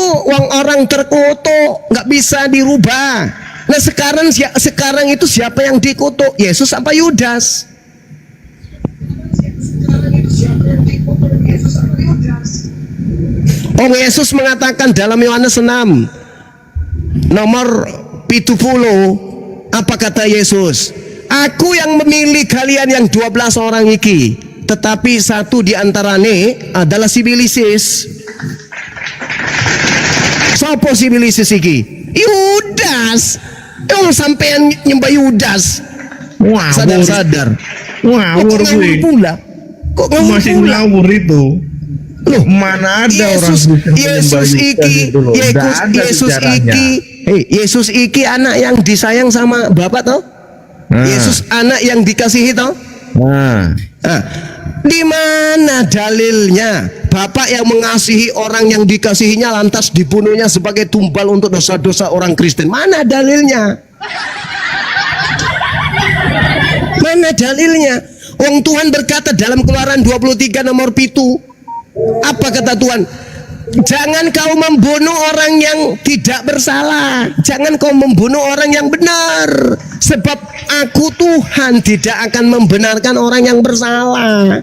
orang terkutuk, nggak bisa dirubah. Nah sekarang itu siapa yang dikutuk? Yesus apa Yudas? Oh, Yesus mengatakan dalam Yohanes 6 nomor 70, apa kata Yesus? Aku yang memilih kalian yang 12 orang iki, tetapi satu di antarane adalah si Bilisis. Sopo si Bilisis iki? Yudas. Sampean nyembah Yudas. Wah, Sadar-sadar. ngawur Kok gue. ngawur pula? Kok ngawur Masih pula? ngawur itu. Loh, Mana ada orang Kristen menyembah Yesus Yudas iki, itu loh. Nggak ada Yesus sejarahnya. iki, Yesus iki anak yang disayang sama Bapak toh? Yesus anak yang dikasihi toh? Nah, Nah, di mana dalilnya Bapak yang mengasihi orang yang dikasihinya lantas dibunuhnya sebagai tumbal untuk dosa-dosa orang Kristen? Mana dalilnya? Mana dalilnya? Wong Tuhan berkata dalam Keluaran 23 nomor 7. Apa kata Tuhan? Jangan kau membunuh orang yang tidak bersalah. Jangan kau membunuh orang yang benar. Sebab aku Tuhan tidak akan membenarkan orang yang bersalah.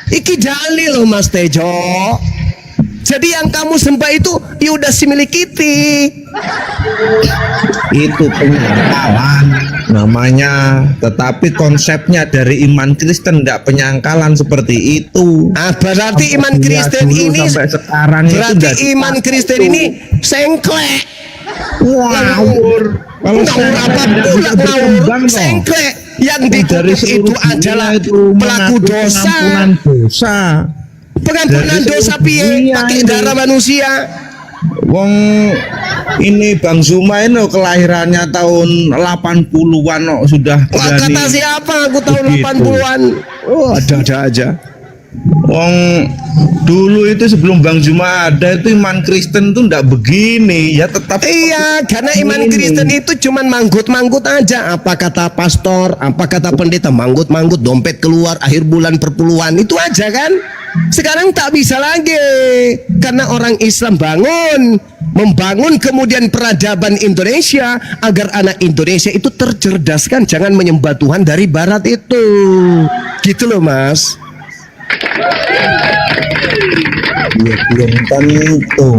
Iki dalil loh Mas Tejo. Jadi yang kamu sembah itu Yudas si milik kita. itu penyangkalan namanya. Tetapi konsepnya dari iman Kristen tidak penyangkalan seperti itu. Ah, berarti iman Dunia Kristen dulu ini sampai sekarang itu berarti udah iman dipakai Kristen tuh. ini sengklek. Ngawur. Kalau Ngawur apa tidak pula bisa berkembang ngawur? toh. Sengklek. Yang Dari dikutuk seluruh itu dunia adalah itu pelaku mengaku dosa. pengampunan dosa. Pengampunan Dari dosa seluruh piye? dunia Pakai ini. darah manusia. Wong ini Bang Zuma ini kelahirannya tahun 80-an sudah Wah, berani. kata siapa? Aku tahun Begitu. 80-an. Oh, ada-ada aja. Wong dulu itu sebelum Bang Zuma ada itu iman Kristen tuh ndak begini ya, tetap Iya, karena iman Ini. Kristen itu cuman manggut-manggut aja. Apa kata pastor, apa kata pendeta, manggut-manggut, dompet keluar, akhir bulan perpuluhan, itu aja kan. Sekarang tak bisa lagi, karena orang Islam membangun kemudian peradaban Indonesia agar anak Indonesia itu tercerdaskan, jangan menyembah Tuhan dari Barat itu. Gitu loh Mas. ya belum tentu.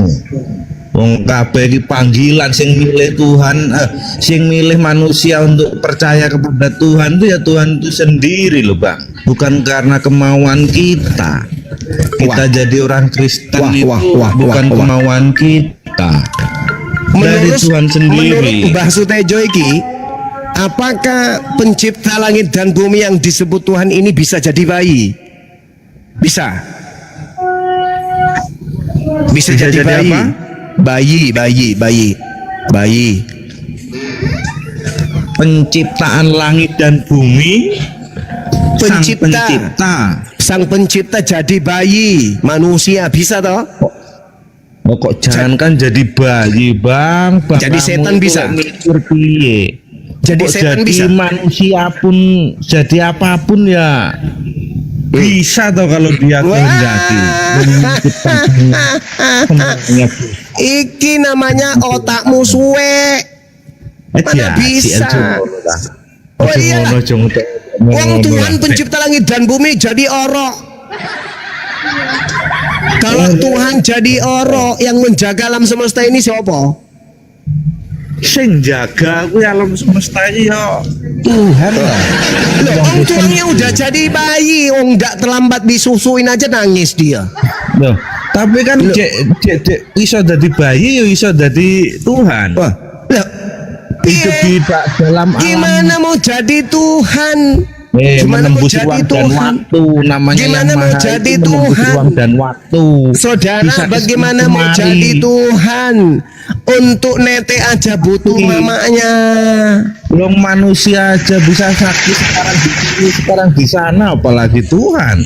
Wong kabeh iki panggilan sing milih Tuhan, sing milih manusia untuk percaya kepada Tuhan itu ya Tuhan itu sendiri loh Bang. Bukan karena kemauan kita. Kita jadi orang Kristen itu bukan kemauan kita. Dari Tuhan sendiri. Menurut Mbah Sutejo iki, apakah pencipta langit dan bumi yang disebut Tuhan ini bisa jadi bayi? Bisa. Bisa jadi bayi. apa? Bayi. Penciptaan langit dan bumi, Sang pencipta jadi bayi, manusia bisa toh? Oh, kok jangankan jadi bayi Bang, Jadi setan itu bisa? mikir piye? Jadi Kok setan jadi bisa? manusia pun jadi apapun ya bisa toh kalau dia kehendaki. Semuanya Iki namanya otakmu suwe. Mana bisa? Oh iya. Wong Tuhan pencipta langit dan bumi jadi orok. Kalau Tuhan jadi orok, yang menjaga alam semesta ini siapa? sing jaga kuwi alam semesta iki ya Tuhan. Loh, Wong Tuhannya udah jadi bayi, Wong nggak terlambat disusuin aja nangis dia. Loh, tapi kan iso dadi bayi ya iso dadi Tuhan. Wah, loh, Hidup di dalam alam. gimana mau jadi Tuhan? Gimana mau menembus jadi ruang dan Tuhan? waktu namanya Gimana yang mau maha jadi itu menembus Tuhan? ruang dan waktu. Saudara, Bisa bagaimana mau kemari. jadi Tuhan? Untuk nete aja butuh mamanya. Belum manusia aja bisa sakit sekarang di sini, sekarang di sana, apalagi Tuhan.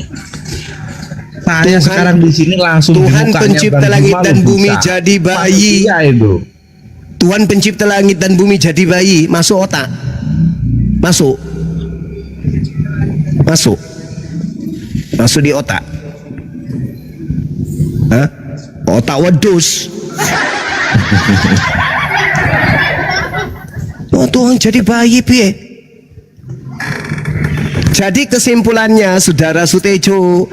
Saya Tuhan- sekarang di sini langsung di Tuhan mukanya pencipta Bang langit Juma dan loh bumi bisa. jadi bayi. Manusia itu. Tuhan pencipta langit dan bumi jadi bayi, masuk otak. Masuk. Masuk di otak. Hah? Otak wedus. Oh, Tuhan jadi bayi piye? Jadi kesimpulannya Saudara Sutejo,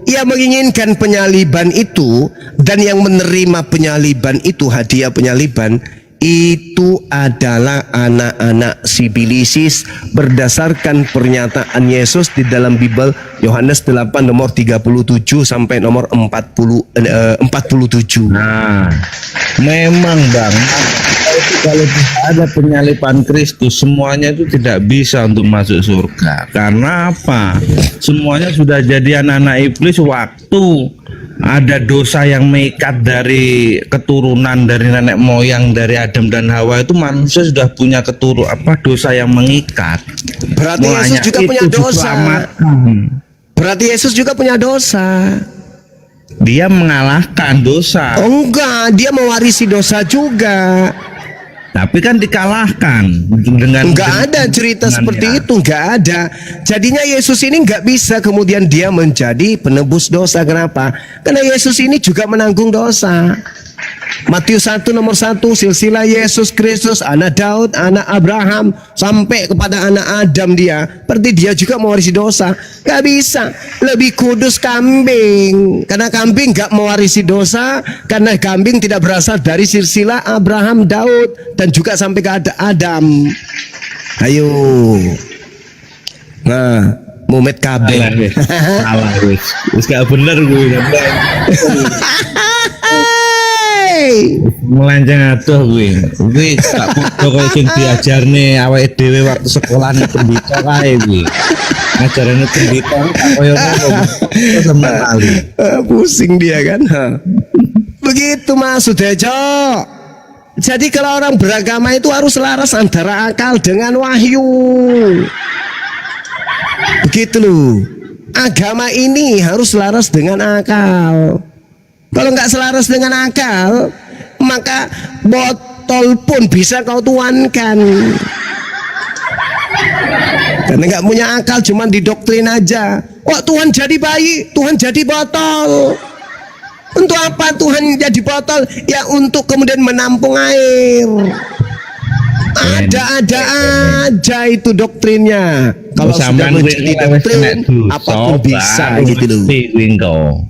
Ia menginginkan penyaliban itu, dan yang menerima penyaliban itu, hadiah penyaliban itu adalah anak-anak si bilisis berdasarkan pernyataan Yesus di dalam Bible Yohanes 8 nomor 37 sampai nomor 47. Nah, memang Bang, kalau tidak ada penyaliban Kristus, semuanya itu tidak bisa untuk masuk surga. Karena apa? Semuanya sudah jadi anak-anak iblis waktu ada dosa yang mengikat dari keturunan dari nenek moyang dari Adam dan Hawa, itu manusia sudah punya dosa yang mengikat. Berarti Yesus juga punya dosa. Berarti Yesus juga punya dosa. Dia mengalahkan dosa. Oh enggak, dia mewarisi dosa juga. Tapi kan dikalahkan dengan Enggak ada cerita seperti itu, enggak ada. Jadinya Yesus ini enggak bisa kemudian dia menjadi penebus dosa. Kenapa? Karena Yesus ini juga menanggung dosa. Matius 1 nomor 1, silsilah Yesus Kristus, anak Daud, anak Abraham, sampai kepada anak Adam dia. Berarti dia juga mewarisi dosa. Gak bisa. Lebih kudus kambing. Karena kambing gak mewarisi dosa. Karena kambing tidak berasal dari silsilah Abraham, Daud, dan juga sampai ke Adam. Ayo. Nah, mumet kabel. Salah wis. Wis gak bener gue. Melenceng atuh gue gak podo kaya sing diajarne awake dhewe waktu sekolah ning pendito kae gue. Ngajarane pendito kaya ngono sama kali. Pusing dia kan. Begitu Mas Sudejo. Jadi kalau orang beragama itu harus selaras antara akal dengan wahyu. Begitu loh. Agama ini harus selaras dengan akal. Kalau nggak selaras dengan akal, maka botol pun bisa kau tuankan. Karena nggak punya akal, cuma didoktrin aja. Oh Tuhan jadi bayi, Tuhan jadi botol. Untuk apa Tuhan jadi botol? Ya untuk kemudian menampung air. Ada-ada aja itu doktrinnya. Kalau sudah menjadi doktrin, apapun bisa gitu loh.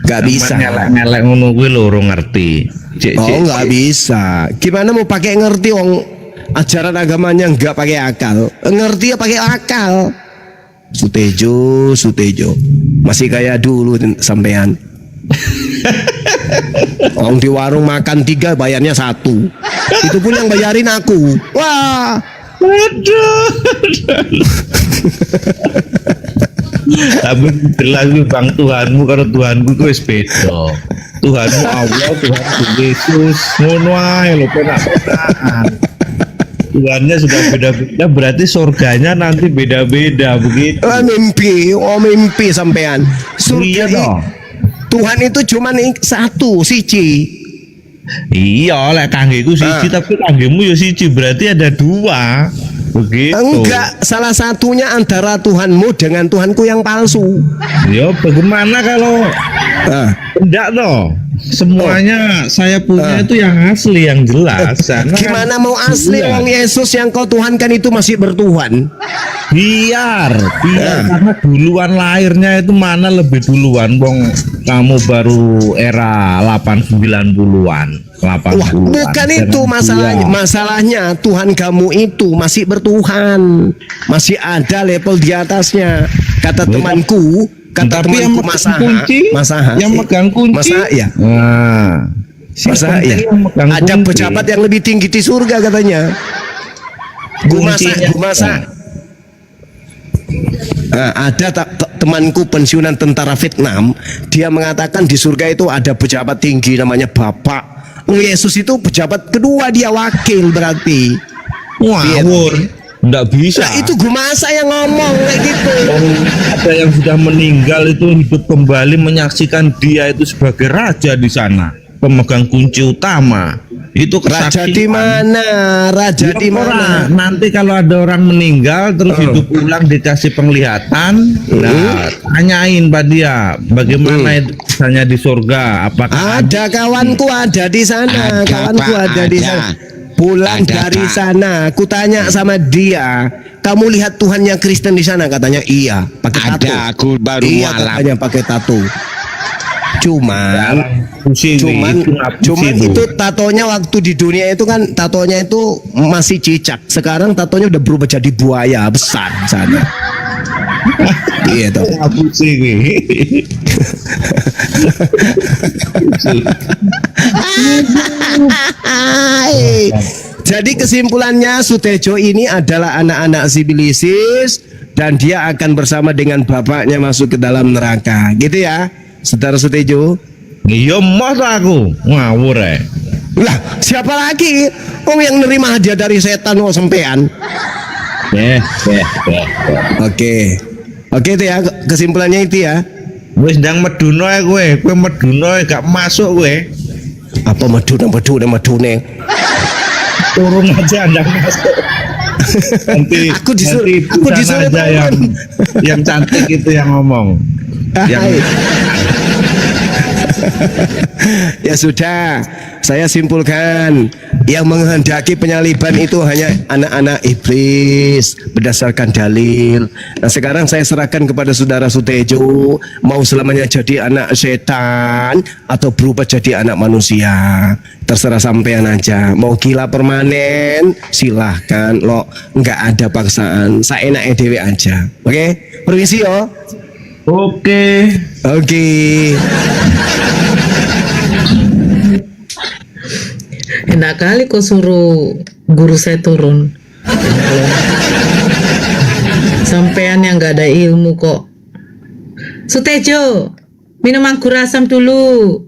Gak bisa. Ngelek ngono kuwi lho ora ngerti. Oh nggak bisa. Gimana mau pakai ngerti wong ajaran agamanya nggak pakai akal? Ngerti ya pakai akal. Sutejo masih kayak dulu sampean. Orang di warung makan 3 bayarnya 1. Itu pun yang bayarin aku. Wah. Aduh. Tapi jelas Bang, Tuhanmu karo Tuhanku ku wis beda. Tuhanmu Allah, Tuhanku Yesus, ngono ae lho penak-penakan. Tuhannya sudah beda-beda, berarti surganya nanti beda-beda begitu. Mimpi sampean. Surga Iya dong. Tuhan itu cuma satu, siji. Iya, lek kanggeku siji tapi kanggemu ya siji, berarti ada 2. Begitu. Enggak, salah satunya antara Tuhanmu dengan Tuhanku yang palsu. Ya bagaimana kalau enggak toh? Semuanya saya punya itu yang asli, yang jelas. Gimana mau asli wong Yesus yang kau tuhankan itu masih bertuhan? Biar karena duluan lahirnya itu mana lebih duluan, wong kamu baru era 90-an. Wah, bukan itu masalahnya. Masalahnya Tuhan kamu itu masih bertuhan, masih ada level di atasnya. Kata temanku, tapi yang megang kunci, masa ya? Nah, masa ya? Ada pejabat yang lebih tinggi di surga katanya. Gumasa. Nah, ada temanku pensiunan tentara Vietnam, dia mengatakan di surga itu ada pejabat tinggi namanya Bapak. Yesus itu pejabat kedua, dia wakil berarti. Ngawur. Nggak bisa. Nah, itu Gumasa yang ngomong kayak gitu. Ada yang sudah meninggal itu hidup kembali menyaksikan dia itu sebagai raja di sana, pemegang kunci utama. Itu kesaksian. Raja di mana? Raja di mana? Nanti kalau ada orang meninggal terus hidup ulang dikasih penglihatan, nah tanyain pada dia bagaimana misalnya di surga. Apakah ada kawanku ada di sana? Kawanku ada di sana. Pulang dari sana, aku tanya sama dia, kamu lihat Tuhannya Kristen di sana? Katanya iya, pakai tato. Ada, aku baru Iya, mualaf. katanya pakai tato. Cuman Pusing, itu tatonya waktu di dunia itu kan tatonya itu masih cicak. Sekarang tatonya udah berubah jadi buaya besar sana. Iya toh. pusing nih. Jadi kesimpulannya Sutejo ini adalah anak-anak sibilisis dan dia akan bersama dengan bapaknya masuk ke dalam neraka. Gitu ya, Saudara Sutejo. Iya mos aku ngawur Lah, siapa lagi? Yang nerima hadiah dari setan sampean. Oke. Oke itu ya kesimpulannya itu ya. Wis ndang meduno ae kowe meduno gak masuk kowe. Apa medune? Turun aja ndang masuk. Nanti Aku disuruh aja turun. yang cantik itu yang ngomong. Yang Ya sudah, saya simpulkan yang menghendaki penyaliban itu hanya anak-anak iblis berdasarkan dalil. Nah sekarang saya serahkan kepada Saudara Sutejo, mau selamanya jadi anak setan atau berubah jadi anak manusia, terserah sampean aja. Mau gila permanen silahkan lo, nggak ada paksaan, saya enaknya dewe aja. Oke, permisi yo. Oke. Enak kali kau suruh guru saya turun. Sampean yang gak ada ilmu kok. Sutejo, minum anggur asam dulu.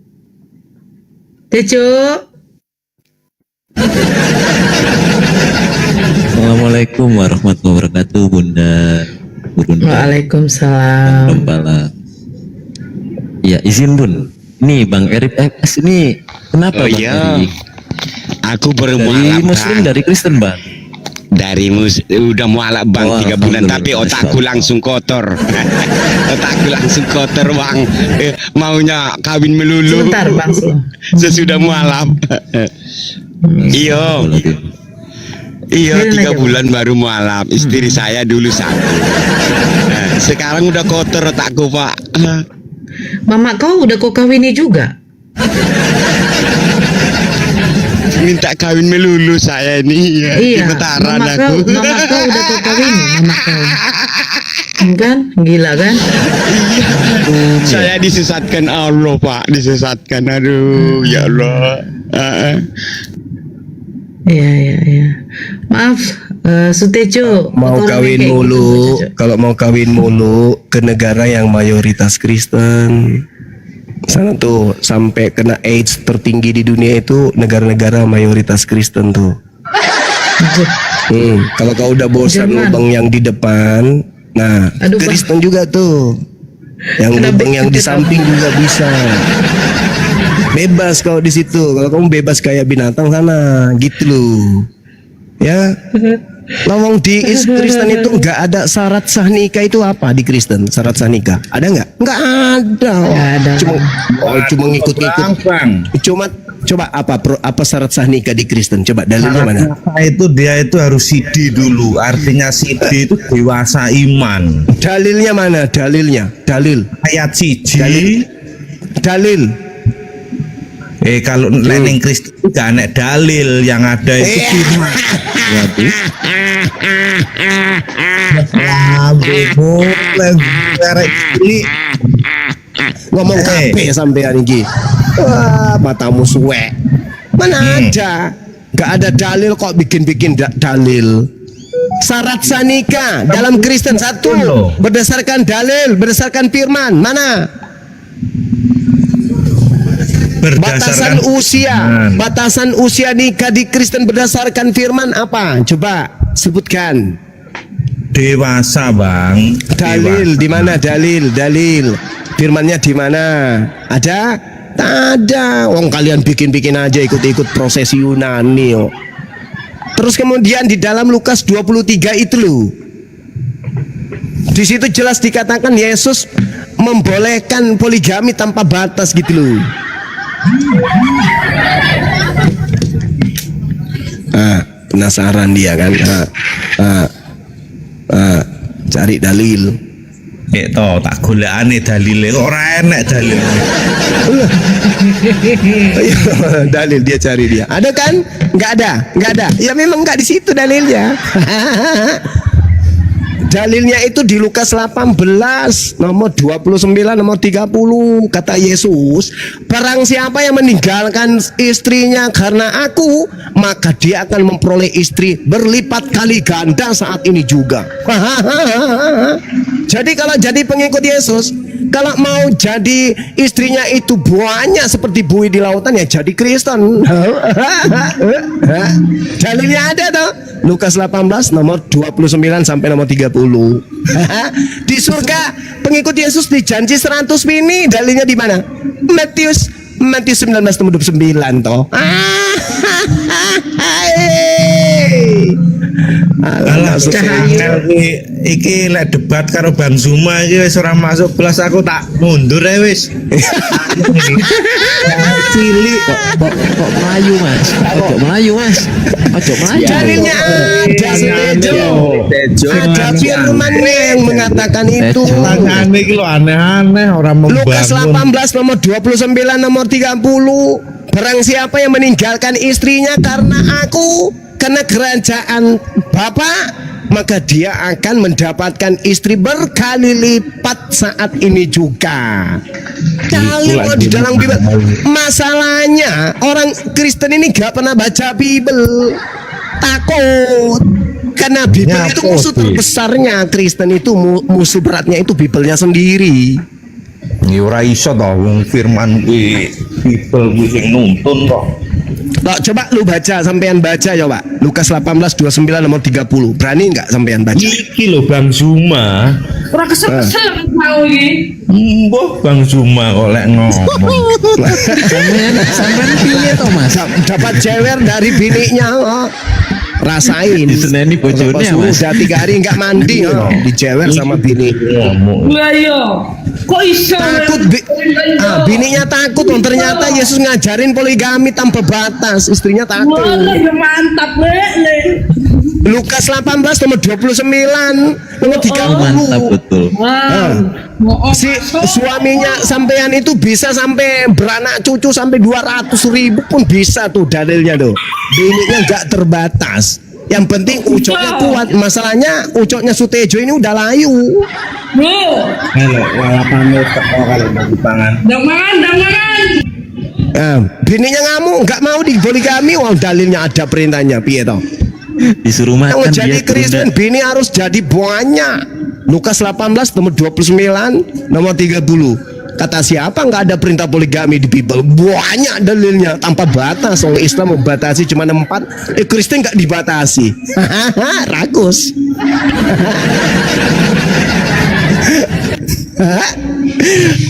Tejo. Assalamualaikum warahmatullahi wabarakatuh, Bunda. Waalaikumsalam. Kepala. Ya izin Bun. Nih Bang Erik FS ini kenapa Bang Erik? Aku baru Dari mualaf, Muslim Bang. dari Kristen Bang. Udah mualaf Bang, Oh, 3 bulan, alhamdulillah. tapi otakku langsung kotor. Otakku langsung kotor Bang. Maunya kawin melulu. Sebentar Bang. Sesudah mualaf. Iya. Iya, Biarin 3 aja, bulan baru mualaf. Istri saya dulu satu. Sekarang udah kotor otakku Pak. Mama kau udah kau kawini juga? Minta kawin melulu saya ini ya. Iya. Gemetaran Mama aku. kau udah kau kawini, mama kau. Kan? Gila kan? Saya disesatkan Allah Pak, disesatkan. Aduh, ya Allah. Iya. Maaf, Sutejo. Mau motor kawin kayak gitu, mulu, Sutejo. kalau mau kawin mulu ke negara yang mayoritas Kristen. Sana tuh sampai kena AIDS tertinggi di dunia itu negara-negara mayoritas Kristen tuh. Kalau kau udah bosan Jerman. lubang yang di depan, nah Aduh, Pak. Kristen juga tuh. Yang Kenapa lubang yang di kita- samping juga bisa. Bebas kau di situ. Kalau kamu bebas kayak binatang sana, gitu loh. Ya. Lawang di Kristen itu nggak ada syarat sah nikah itu apa di Kristen? Syarat sah nikah ada nggak? Nggak ada. Nggak ada. Cuma ngikut-ngikut. Bang. Coba apa syarat sah nikah di Kristen? Coba dalilnya mana? Itu dia itu harus sidi dulu. Artinya sidi itu dewasa iman. Dalilnya mana? Dalilnya. Dalil. Ayat siji. Dalil. Kalau lening Kristen itu gak ada dalil, yang ada itu firman. Waduh. Ngomong kape sampean iki. Wah, matamu suwe. Mana ada? Gak ada dalil kok bikin-bikin dalil. Syarat sah nikah dalam Kristen satu berdasarkan dalil, berdasarkan firman. Mana? Batasan usia nikah di Kristen berdasarkan firman apa? Coba sebutkan. Dewasa Bang. Dalil di mana? Dalil. Firmannya di mana? Ada? Tak ada. Wong kalian bikin-bikin aja ikut-ikut prosesi Yunani yo. Terus kemudian di dalam Lukas 23 itu loh. Di situ jelas dikatakan Yesus membolehkan poligami tanpa batas gitu loh. Penasaran dia kan. Cari dalil. To tak golekane dalile kok ora enek dalil. Dalil dia cari dia. Ada kan? Nggak ada. Ya memang nggak di situ dalilnya. Dalilnya itu di Lukas 18 nomor 29 nomor 30 kata Yesus, barang siapa yang meninggalkan istrinya karena aku, maka dia akan memperoleh istri berlipat kali ganda saat ini juga. Jadi kalau jadi pengikut Yesus, kalau mau jadi istrinya itu banyak seperti buih di lautan, ya jadi Kristen. Dalilnya ada toh. Lukas 18 nomor 29 sampai nomor 30. Di surga pengikut Yesus dijanji 100 bini. Dalilnya di mana? Matius 19 nomor 29 toh. Alah iki lek debat karo Bang Zuma iki wis ora masuk kelas, aku tak mundur ae wis. Cilik kok Melayu Mas. Ojo Melayu Mas. Ojo Melayu. Dalilnya ada Tejo. Ada firman-Nya yang mengatakan itu. Tangane iki lho aneh-aneh ora membangun. Lukas 18 nomor 29 nomor 30. Barang siapa yang meninggalkan istrinya karena aku, karena kerajaan Bapa, maka dia akan mendapatkan istri berkali lipat saat ini juga. Kalau di dalam Bible, masalahnya orang Kristen ini gak pernah baca Bible, takut. Karena Bible itu musuh terbesarnya Kristen itu, musuh beratnya itu Bible-nya sendiri. Ya ora iso to wong firman kuwi Bible kuwi sing nuntun kok. Loh, coba lu baca, sampean baca coba Lukas 18:29 nomor 30. Berani nggak sampean baca? Iki lho Bang Zuma. Ora kesel-kesel mau iki. Mbah Bang Zuma kok lek ngomong. Sampean piye to Mas? Dapat jewer dari bininya. Rasain. Diseneni bojone ya Mas. Udah 3 hari nggak mandi, dijewer sama bini. Lah yo. Kok iso? Takut bininya takut, ternyata Yesus ngajarin poligami tanpa batas, istrinya takut. Wah, ya mantap le. Lukas 18 nomor 29 nomor 30. Mantap betul. Si suaminya sampean itu bisa sampai beranak cucu sampai 200.000 pun bisa tuh dalilnya tuh. Bininya nggak terbatas. Yang penting ucoknya kuat. Masalahnya ucoknya Sutejo ini udah layu. Halo, walaupun kalau bagi pangan. Bininya ngamuk, nggak mau dipoligami. Wah, dalilnya ada perintahnya, piye toh? Disuruh makan Yang jadi dia Kristen, bini harus jadi banyak. Lukas 18 nomor 29 nomor 30. Kata siapa nggak ada perintah poligami di Bible? Banyak dalilnya tanpa batas. Orang Islam membatasi cuma 4, Kristen nggak dibatasi. Ragus.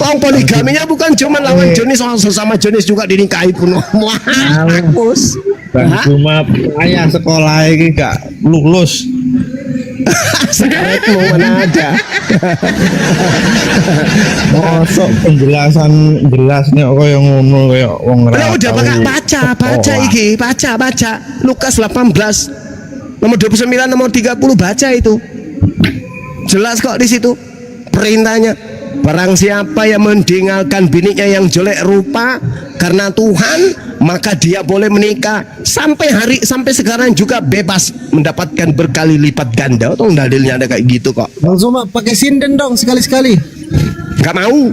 Orang poligaminya bukan cuma lawan jenis, orang sesama jenis juga dinikahi pun. Wah, ragus. Bang Zuma ayah sekolah iki gak lulus. Sekarang mau mana ada. Mosok penjelasan jelasnya kaya ngono kaya wong ora. Lah udah baca iki, baca. Lukas 18 nomor 29 nomor 30 baca itu. Jelas kok di situ perintahnya. Barang siapa yang meninggalkan bininya yang jelek rupa karena Tuhan, maka dia boleh menikah sampai sekarang juga bebas mendapatkan berkali lipat ganda. Tuh dalilnya ada kayak gitu kok. Bang Zuma pakai sinden dong sekali-sekali. Gak mau.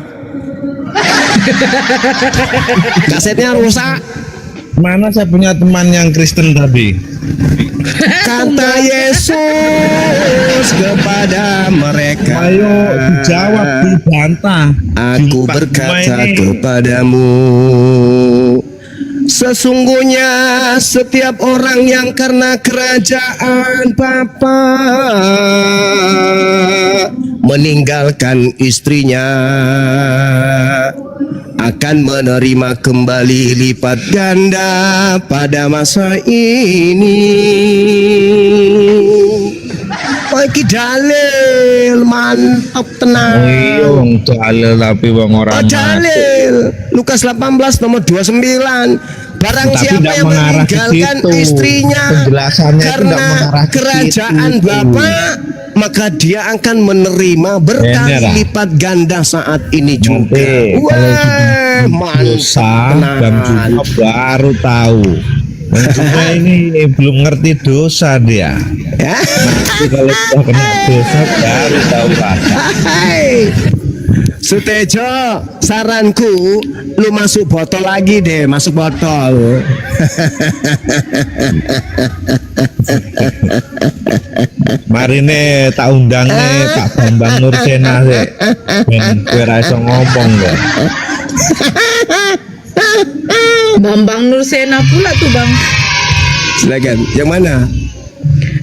Kasetnya rusak. Mana saya punya teman yang Kristen tadi? Kata Yesus kepada mereka, Ayo dijawab, dibantah. Aku berkata kepadamu, sesungguhnya setiap orang yang karena kerajaan Bapa meninggalkan istrinya akan menerima kembali lipat ganda pada masa ini. Oh iki dalil mantap tenang. Iya, wong dalil tapi wong ora Dalil Lukas 18 nomor 29. Barang Tapi siapa tidak yang mengarah ke meninggalkan situ. istrinya Penjelasannya itu karena tidak mengarah ke kerajaan situ. Bapa, maka dia akan menerima berkali Bener, ah. lipat ganda saat ini juga. Nanti Wah, kalau dosa mantap Bang tenang. Juma baru tahu. Bang Juma ini belum ngerti dosa dia. Ya. Nanti kalau sudah kena dosa baru tahu rasa. Hai. Sutejo, saranku lu masuk botol lagi deh, masuk botol. Mari nih tak undang nih Pak Bambang Nursena sih. Ben kowe ra iso ngomong kok. Bambang Nursena pula tuh bang. Silakan. Yang mana?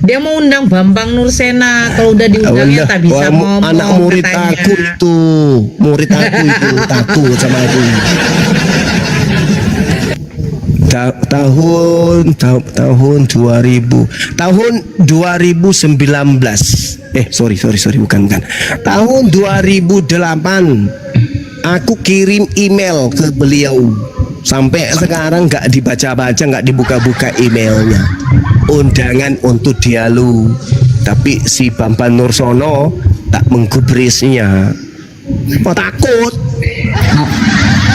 Dia mau undang Bambang Nursena. Kalau udah diundangnya tak bisa ngomong. Anak murid katanya. aku itu, murid aku itu takut sama aku. Tahun 2000, tahun 2019. Sorry, bukan. Tahun 2008 aku kirim email ke beliau. Sampai sekarang nggak dibaca-baca, nggak dibuka-buka emailnya. Undangan untuk dialog, tapi si Bambang Nursono tak menggubrisnya. Oh, takut.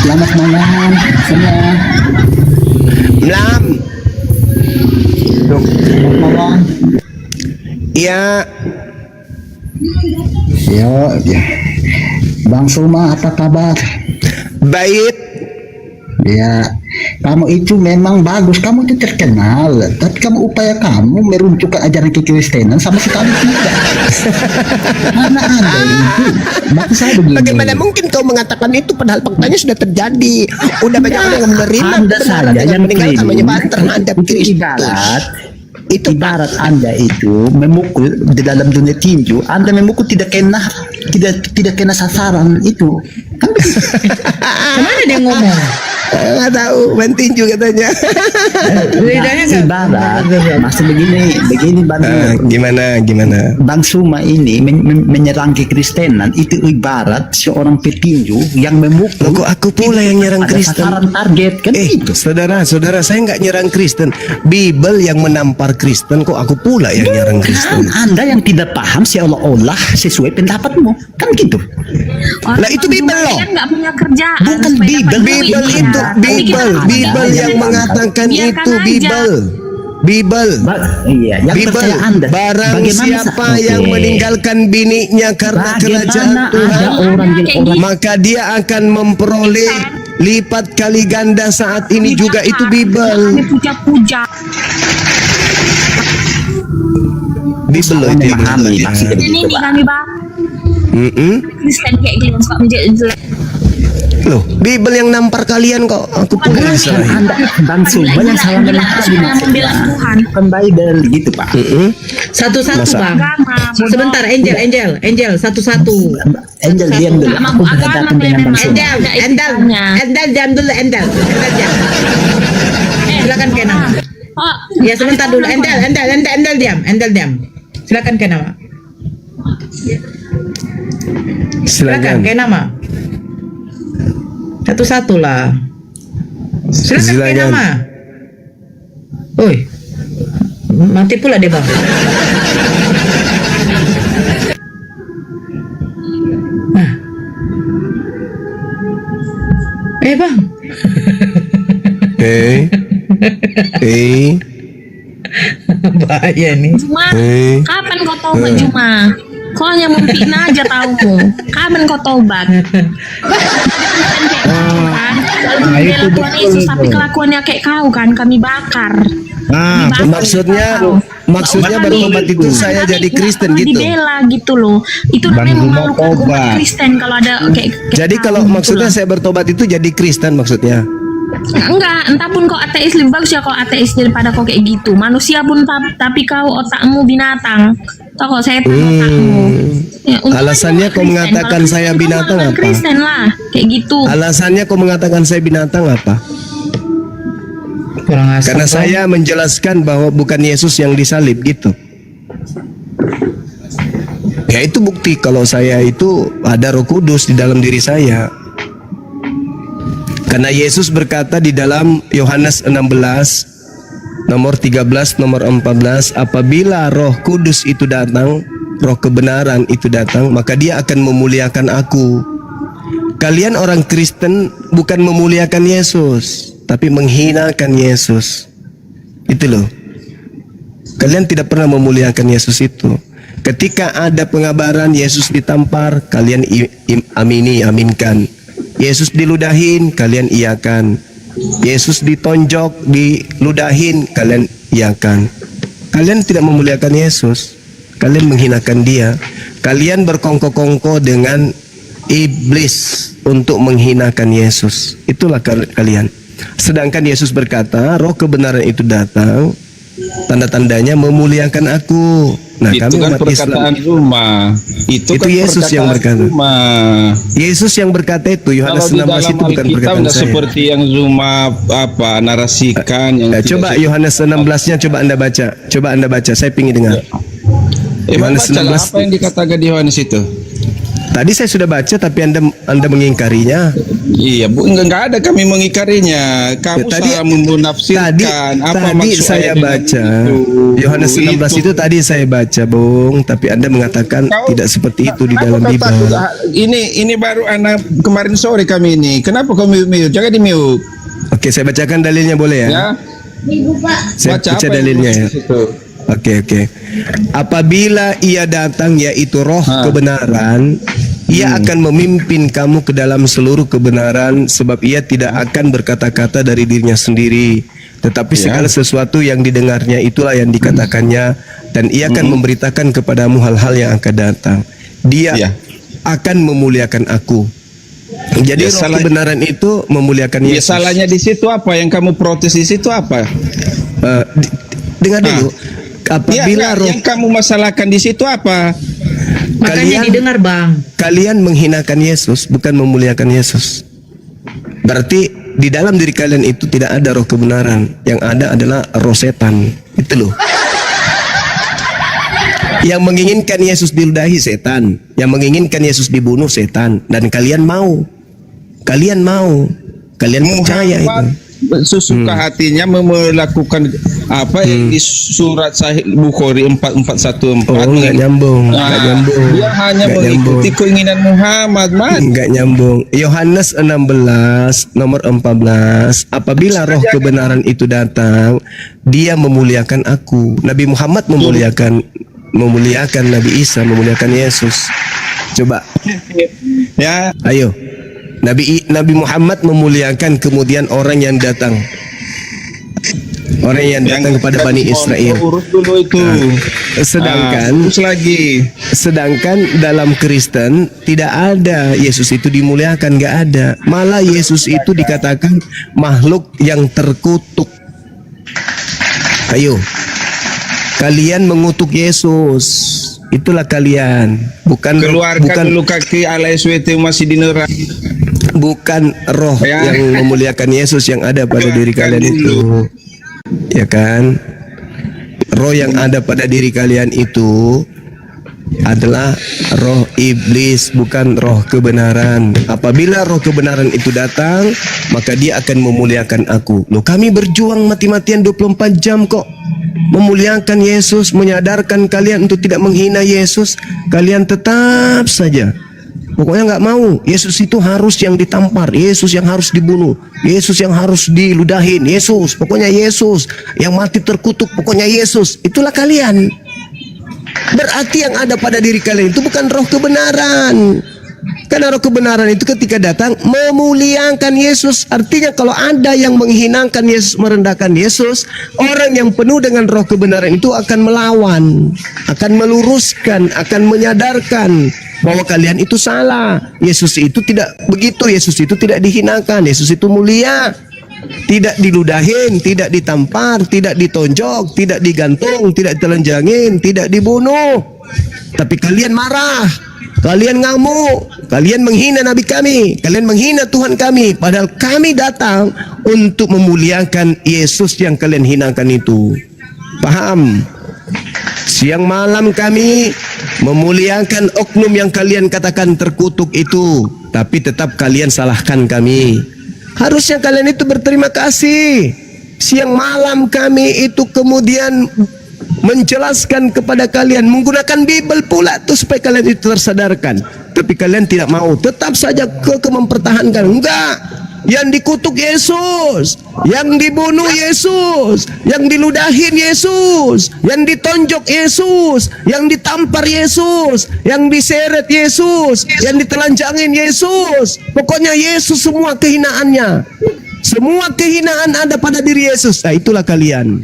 Selamat malam semua. Malam. Selamat malam. Ya, Ya. Bang Suma, apa kabar? baik. Ya, kamu itu memang bagus, kamu itu terkenal, tapi kamu upaya kamu meruntuhkan ajaran kekristenan sama sekali tidak. Karena Anda itu, maksud saya begini. Bagaimana mungkin kau mengatakan itu padahal faktanya sudah terjadi? Udah banyak orang yang menerima Anda kebenaran saja dengan yang meninggalkan keliru. menyembah terhadap Itu Kristus. ibarat Anda itu memukul di dalam dunia tinju, Anda memukul tidak kena sasaran itu. Kan begitu. Kemana dia ngomong? Nggak tahu, main tinju katanya. Lidahnya nggak- Ibarat maksud begini Bang Nur. Gimana? Bang Suma ini menyerang kekristenan itu ibarat seorang petinju yang memukul. Loh, kok aku pula yang nyerang ada Kristen? sasaran target kan itu. Saudara, saya nggak nyerang Kristen. Bible yang menampar Kristen, kok aku pula yang nyerang Kristen? Kan Anda yang tidak paham seolah-olah sesuai pendapatmu kan gitu. Lah itu Bible loh. Kan nggak punya kerjaan. Bukan supaya Bible, dapat Bible duit. itu Tapi kita harus Bible kerja. yang mengatakan Biarkan itu aja. Bible. Iya, yang Bible, percaya Anda. barang Bagaimana siapa Oke. yang meninggalkan bininya karena kerajaan Bagaimana Tuhan, ada orang yang Kayak gitu. maka dia akan memperoleh lipat kali ganda saat ini juga. Itu Jangan Bible. dipuja-puja. Bible loh itu yang memahami mengatakan. maksudnya Dan begitu, ini Pak. kami bang Kristen kayak gitu yang suka menjelek. Loh, Bible yang nampar kalian kok. Aku pun yang Kan disalahin. Anda Bang Suma yang salah menangkap Supaya membela Tuhan. Bukan Bible gitu Pak. Satu-satu Masa? bang. Agama, bodoh. Sebentar, Angel, satu-satu. Angel diam dulu. Nggak Aku mampu agama, berhadapan dengan Bang Suma. Endal jam dulu, Endal jam. Silakan Kenama. Oh, Ya sebentar dulu, Endal diam. Silakan Kenama. Silakan Silakan. Kenama. Satu-satu lah. Silakan Silakan. Kenama. Oi. Mati pula deh bang. Nah. Bang. Bahaya nih. Juma, kapan kau taubat Juma? Kau hanya memfitnah aja taumu. Kapan kau taubat? Membela Tuhan Yesus tapi kelakuannya kayak kau kan kami bakar. Nah, Maksudnya bertobat itu saya jadi Kristen gitu. Dibela gitu loh. Itu namanya Bang Juma memalukan umat tobat. Kristen kalau ada kayak Jadi kau kalau gitu maksudnya loh. saya bertobat itu jadi Kristen maksudnya. Enggak, entah pun kau ateis lebih bagus ya kau ateis daripada kau kayak gitu. Manusia pun tapi kau otakmu binatang. Tau kok setan otakmu. Ya, untung Alasannya aja kau Kristen. mengatakan Kalau saya Kristen, binatang kau apa? Kristen lah, kayak gitu. Alasannya kau mengatakan saya binatang apa? Kurang asal. Karena saya menjelaskan bahwa bukan Yesus yang disalib gitu. Ya itu bukti kalau saya itu ada Roh Kudus di dalam diri saya. Karena Yesus berkata di dalam Yohanes 16 nomor 13 nomor 14, apabila Roh Kudus itu datang, Roh kebenaran itu datang, maka dia akan memuliakan aku. Kalian orang Kristen bukan memuliakan Yesus, tapi menghinakan Yesus. Itu loh. Kalian tidak pernah memuliakan Yesus itu. Ketika ada pengabaran Yesus ditampar, kalian aminkan. Yesus diludahin, kalian iyakan. Yesus ditonjok, diludahin, kalian iyakan. Kalian tidak memuliakan Yesus. Kalian menghinakan dia. Kalian berkongko-kongko dengan iblis untuk menghinakan Yesus. Itulah kalian. Sedangkan Yesus berkata, Roh kebenaran itu datang, tanda-tandanya memuliakan aku. Nah, itu kami kan umat perkataan Islam. Zuma. Itu kan Yesus yang berkata. Zuma. Yesus yang berkata itu. Yohanes Kalau di 16 dalam itu bukan Alkitab perkataan nggak saya. seperti yang Zuma narasikan. Yang Coba Yohanes 16-nya coba Anda baca. Coba Anda baca. Saya ingin dengar. Yohanes Bacalah 16. apa yang dikatakan di Yohanes itu. Tadi saya sudah baca, tapi Anda mengingkarinya. Iya, Bu, enggak ada kami mengingkarinya. Kamu salah menafsirkan apa tadi maksud saya ayat dengan baca itu. Yohanes 16 itu tadi saya baca, Bung, tapi Anda mengatakan tidak seperti itu di dalam Kenapa kau Bible. takut? Ini baru anak kemarin sore kami ini. Kenapa kau mute? Jangan di mute. Oke, saya bacakan dalilnya boleh ya? Ya. Saya baca apa yang dalilnya ya. ditulis di situ? Oke. Apabila ia datang yaitu Roh kebenaran, ia akan memimpin kamu ke dalam seluruh kebenaran, sebab ia tidak akan berkata-kata dari dirinya sendiri, tetapi segala sesuatu yang didengarnya itulah yang dikatakannya, dan ia akan memberitakan kepadamu hal-hal yang akan datang. Dia akan memuliakan aku. Jadi Roh kebenaran itu memuliakan Yesus. Ya, salahnya di situ apa? Yang kamu protes di situ apa? Dengar dulu. Apabila roh yang kamu masalahkan di situ apa? Makanya didengar, Bang. Kalian menghinakan Yesus, bukan memuliakan Yesus. Berarti di dalam diri kalian itu tidak ada roh kebenaran. Yang ada adalah roh setan. Itu loh. Yang menginginkan Yesus diludahi setan, yang menginginkan Yesus dibunuh setan, dan kalian mau. Kalian percaya itu. Sesuka hatinya melakukan apa yang di surat Sahih Bukhari 4414. Enggak nyambung. Dia hanya mengikuti keinginan Muhammad, Enggak nyambung. Yohanes 16 nomor 14, apabila roh kebenaran itu datang, dia memuliakan aku. Nabi Muhammad memuliakan Nabi Isa, memuliakan Yesus. Coba. Ya. Ayo. Nabi Muhammad memuliakan kemudian orang yang datang. Orang yang datang kepada Bani Israel. Urus dulu itu. Sedangkan dalam Kristen tidak ada Yesus itu dimuliakan, nggak ada. Malah Yesus itu dikatakan makhluk yang terkutuk. Ayo. Kalian mengutuk Yesus. Itulah kalian. Bukan dulu kaki ala SWT masih di neraka. Bukan roh yang memuliakan Yesus yang ada pada diri kalian itu. Ya kan? Roh yang ada pada diri kalian itu adalah roh iblis, bukan roh kebenaran. Apabila roh kebenaran itu datang, maka dia akan memuliakan aku. Loh, kami berjuang mati-matian 24 jam kok. Memuliakan Yesus, menyadarkan kalian untuk tidak menghina Yesus. Kalian tetap saja pokoknya nggak mau. Yesus itu harus yang ditampar, Yesus yang harus dibunuh, Yesus yang harus diludahin, Yesus, pokoknya Yesus yang mati terkutuk, pokoknya Yesus. Itulah kalian. Berarti yang ada pada diri kalian itu bukan roh kebenaran. Karena roh kebenaran itu ketika datang memuliakan Yesus. Artinya kalau ada yang menghinakan Yesus, merendahkan Yesus, orang yang penuh dengan roh kebenaran itu akan melawan, akan meluruskan, akan menyadarkan bahwa kalian itu salah. Yesus itu tidak begitu. Yesus itu tidak dihinakan. Yesus itu mulia. Tidak diludahin, tidak ditampar, tidak ditonjok, tidak digantung, tidak ditelanjangin, tidak dibunuh. Tapi kalian marah, kalian ngamuk, kalian menghina Nabi kami, kalian menghina Tuhan kami. Padahal kami datang untuk memuliakan Yesus yang kalian hinakan itu. Paham? Siang malam kami memuliakan oknum yang kalian katakan terkutuk itu, tapi tetap kalian salahkan kami. Harusnya kalian itu berterima kasih. Siang malam kami itu kemudian menjelaskan kepada kalian, menggunakan Bible pula tuh supaya kalian itu tersadarkan. Tapi kalian tidak mau, tetap saja mempertahankan. Enggak, yang dikutuk Yesus, yang dibunuh Yesus, yang diludahin Yesus, yang ditonjok Yesus, yang ditampar Yesus, yang diseret Yesus, yang ditelanjangin Yesus. Pokoknya Yesus semua kehinaannya. Semua kehinaan ada pada diri Yesus. Nah, itulah kalian.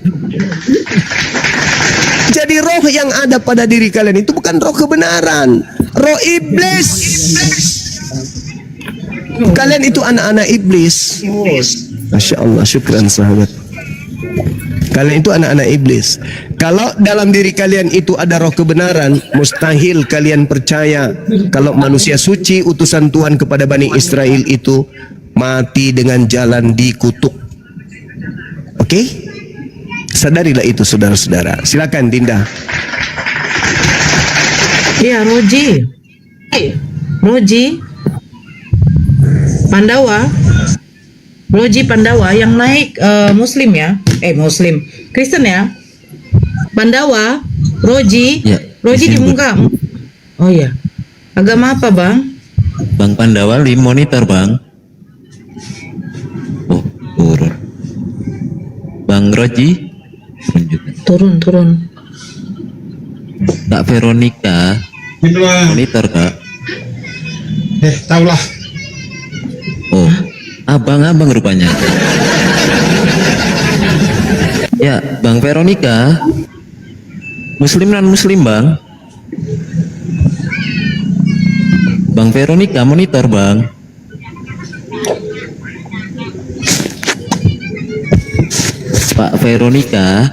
Jadi roh yang ada pada diri kalian itu bukan roh kebenaran, roh iblis. Kalian itu anak-anak iblis. Masya Allah, syukran sahabat. Kalian itu anak-anak iblis. Kalau dalam diri kalian itu ada roh kebenaran, mustahil kalian percaya kalau manusia suci utusan Tuhan kepada Bani Israel itu mati dengan jalan dikutuk. Oke? Sadarilah itu saudara-saudara. Silakan Dinda. Ya, Roji. Pandawa. Roji Pandawa yang naik Muslim ya. Muslim. Kristen ya. Pandawa, Roji. Ya, Roji di Muslim, muka. Oh ya. Agama apa, Bang? Bang Pandawa di monitor, Bang. Oh, turun. Bang Roji Turun. Kak Veronica monitor, Kak. Tahulah. Oh, abang rupanya. Ya, Bang Veronica. Muslim non Muslim, Bang. Bang Veronica monitor, Bang. Pak Veronica.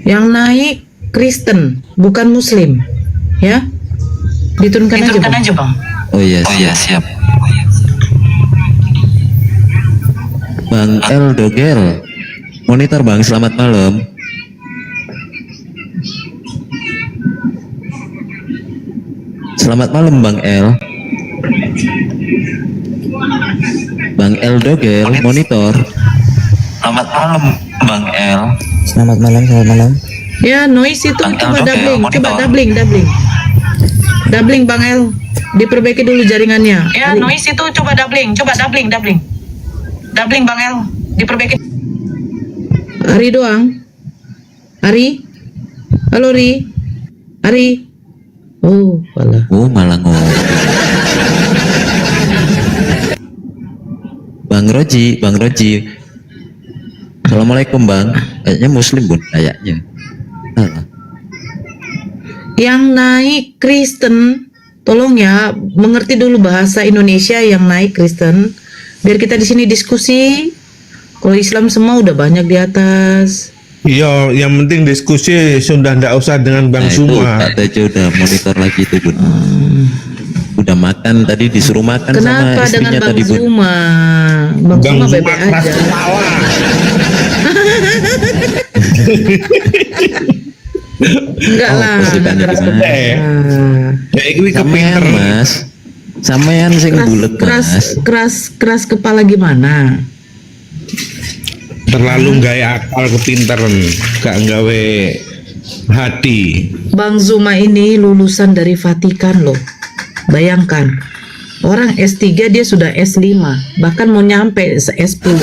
Yang naik Kristen, bukan Muslim. Ya. Diturunkan aja, Bang. Oh iya, siap. Bang El Dogel monitor, Bang. Selamat malam. Selamat malam, Bang El. Bang El Dogel monitor. Selamat malam, Bang El. Selamat malam. Ya, noise itu coba doubling. Doubling, Bang El. Diperbaiki dulu jaringannya. Ya, noise itu coba doubling. Doubling, Bang El. Diperbaiki. Ari doang. Ari. Halo, Ri. Ari. Oh, malah ngomong. Bang Roji. Assalamualaikum, Bang. Kayaknya Muslim, Bun, kayaknya. Yang naik Kristen, tolong ya mengerti dulu bahasa Indonesia yang naik Kristen, biar kita di sini diskusi. Kalau Islam semua udah banyak di atas. Iya, yang penting diskusi, sudah ndak usah dengan Bang Suma. Kak Tejo udah monitor lagi tuh, Bun. Udah makan tadi, disuruh makan. Kenapa sama istrinya dengan Bang tadi, Bun. Zuma? Bang Zuma bebek aja. Enggak lah. Sampean, Mas. Sampean sing bulet, Mas. Keras kepala gimana? Terlalu gaya akal kepintaran, gak nggawe hati. Bang Zuma ini lulusan dari Vatikan loh. Bayangkan, orang S3 dia sudah S5, bahkan mau nyampe S10.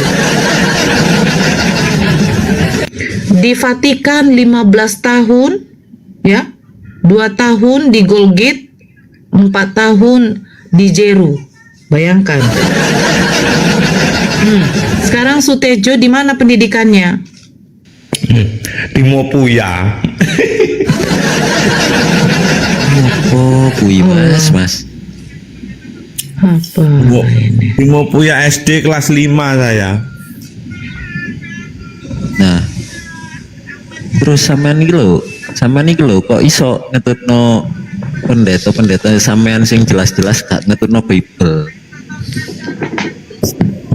Di Vatikan 15 tahun, ya, 2 tahun di Golgate, 4 tahun di Jeru. Bayangkan. Sekarang Sutejo di mana pendidikannya? Di Mopuya. Oh, kui, Mas. Apa ini? Di Mopuya SD kelas 5 saya. Nah, terus sampean iki lho kok iso ngetutno pendeta sampean sing jelas-jelas gak ngetutno Bible.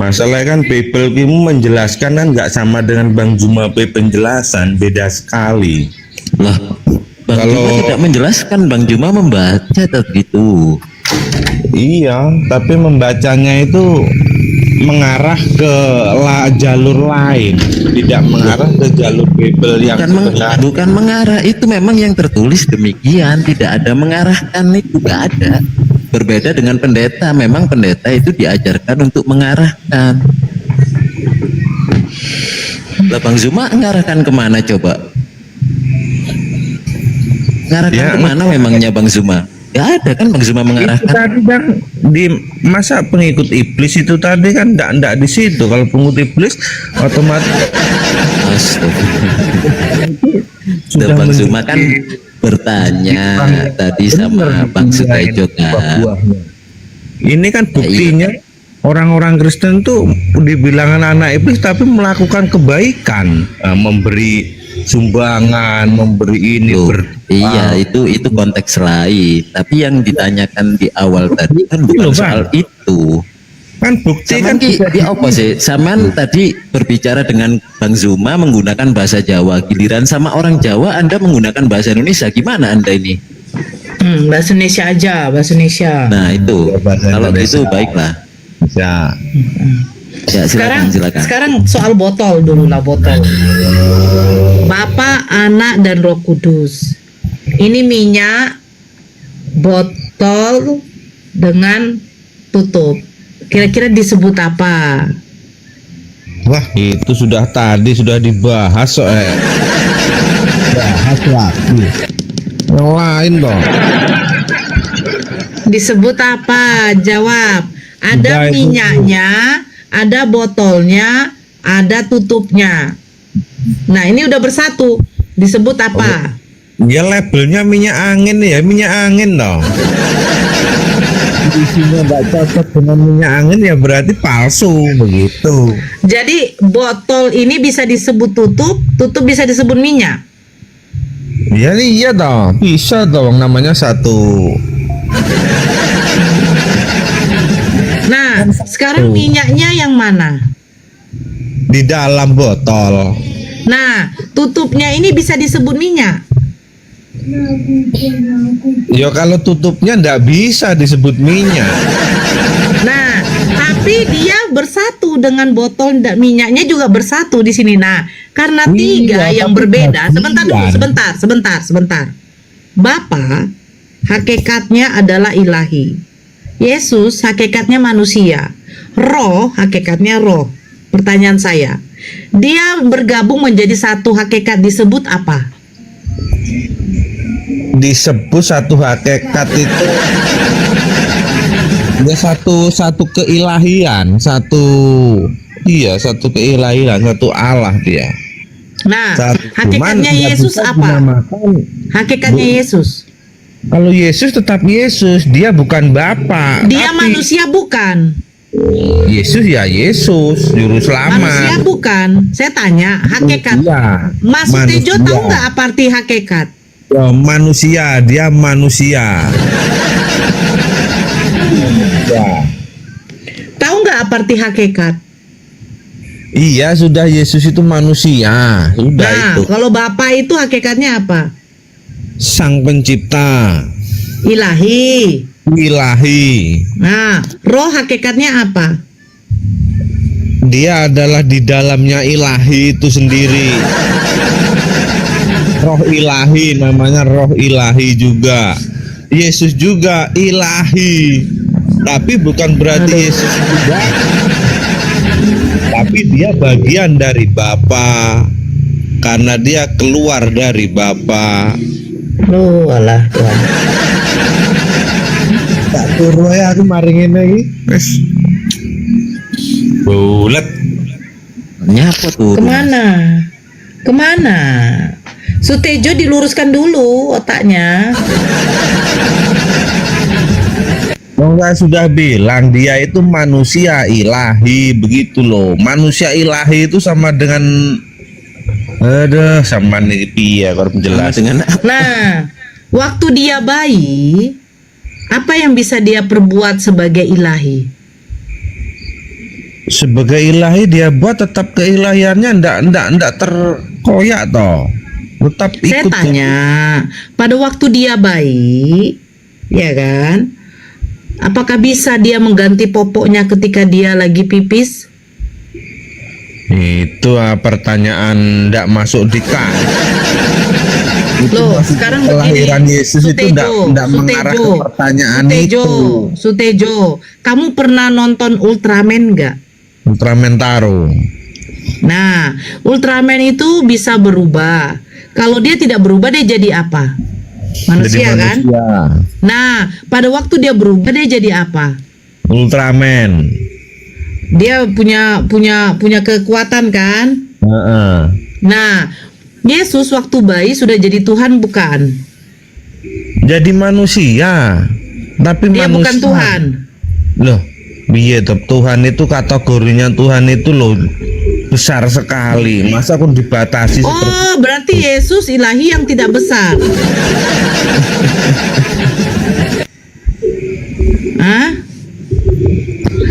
Masalahnya kan Bible ini menjelaskan kan nggak sama dengan Bang Zuma penjelasan, beda sekali. Lah, Bang Juma tidak menjelaskan, Bang Juma membaca gitu. Iya, tapi membacanya itu mengarah ke jalur lain, tidak mengarah ke jalur Bible yang benar. Bukan mengarah, itu memang yang tertulis demikian, tidak ada mengarahkan, itu gak ada. Berbeda dengan pendeta, memang pendeta itu diajarkan untuk mengarahkan. Lah Bang Zuma mengarahkan kemana coba? Mengarahkan kemana memangnya Bang Zuma? Gak ada kan Bang Zuma mengarahkan. Itu tadi kan di masa pengikut iblis itu tadi kan enggak di situ. Kalau pengikut iblis otomatis sudah Bang Zuma kan bertanya tadi sama Bang Sutejo kan. Ini kan buktinya orang-orang Kristen tuh dibilang anak iblis tapi melakukan kebaikan, memberi sumbangan, memberi ini. Iya, itu konteks lain. Tapi yang ditanyakan di awal tadi kan bukan soal itu. Kan bukti Saman kan ya apa sih? Saman tadi berbicara dengan Bang Zuma menggunakan bahasa Jawa. Giliran sama orang Jawa Anda menggunakan bahasa Indonesia. Gimana Anda ini? Bahasa Indonesia aja, bahasa Indonesia. Nah itu, kalau gitu baiklah. Ya. Ya silakan. Sekarang soal botol dulu lah, botol. Bapa, Anak, dan Roh Kudus. Ini minyak botol dengan tutup. Kira-kira disebut apa? Wah, itu sudah dibahas bahas lagi. Yang lain dong. Disebut apa? Jawab. Ada minyaknya, ada botolnya, ada tutupnya. Nah, ini udah bersatu. Disebut apa? Ya labelnya minyak angin ya, minyak angin dong. Isinya nggak cocok dengan minyak angin ya berarti palsu begitu. Jadi botol ini bisa disebut tutup, tutup bisa disebut minyak. Ya iya dong, bisa dong, namanya satu. Nah, sekarang minyaknya yang mana? Di dalam botol. Nah, tutupnya ini bisa disebut minyak. Ya kalau tutupnya nggak bisa disebut minyak. Nah, tapi dia bersatu dengan botol dan minyaknya juga bersatu di sini. Nah, karena tiga yang berbeda. Sebentar. Bapa hakikatnya adalah ilahi. Yesus hakikatnya manusia. Roh hakikatnya roh. Pertanyaan saya, dia bergabung menjadi satu hakikat disebut apa? Disebut satu hakikat itu ya satu keilahian, satu keilahian, satu Allah dia. Nah, hakikatnya Yesus apa? Hakikatnya Yesus. Kalau Yesus tetap Yesus, dia bukan Bapa. Dia manusia bukan? Yesus ya Yesus, juru selamat. Manusia bukan? Saya tanya, hakikat. Mas Tejo tahu nggak apa arti hakikat? Ya, manusia, dia manusia. Ya. Tahu nggak apa arti hakikat? Iya, sudah Yesus itu manusia. Sudah nah, itu. Kalau Bapa itu hakikatnya apa? Sang pencipta. Ilahi. Nah, roh hakikatnya apa? Dia adalah di dalamnya ilahi itu sendiri. Roh ilahi, namanya roh ilahi juga. Yesus juga ilahi. Tapi bukan berarti Yesus juga. Tapi dia bagian dari Bapa. Karena dia keluar dari Bapa. Loh, alah Tuhan. Tak turu ya aku maringin lagi. Wes. Bulet. Nyapa tuh? Kemana? Sutejo diluruskan dulu otaknya. Enggak, sudah bilang dia itu manusia ilahi begitu loh. Manusia ilahi itu sama dengan sama nih ya kalau menjelaskan. Nah, waktu dia bayi, apa yang bisa dia perbuat sebagai ilahi? Sebagai ilahi dia buat tetap keilahiannya ndak terkoyak toh. Tetap Saya ikut. tanya, pada waktu dia bayi, ya kan? Apakah bisa dia mengganti popoknya ketika dia lagi pipis? Itu pertanyaan ndak masuk di kan. Loh, sekarang begini, Kelahiran Yesus itu ndak mengarah ke pertanyaan itu. Sutejo, kamu pernah nonton Ultraman nggak? Ultraman Taro. Nah, Ultraman itu bisa berubah. Kalau dia tidak berubah, dia jadi apa? Manusia, Jadi kan? manusia. Nah, pada waktu dia berubah, dia jadi apa? Ultraman. Dia punya kekuatan, kan? Heeh. Nah, Yesus waktu bayi sudah jadi Tuhan, bukan? Jadi manusia. Tapi Dia manusia. bukan Tuhan. Loh, piye toh, Tuhan itu kategorinya Tuhan itu loh besar sekali. Masa aku dibatasi seperti Oh, berarti Yesus ilahi yang tidak besar. Hah?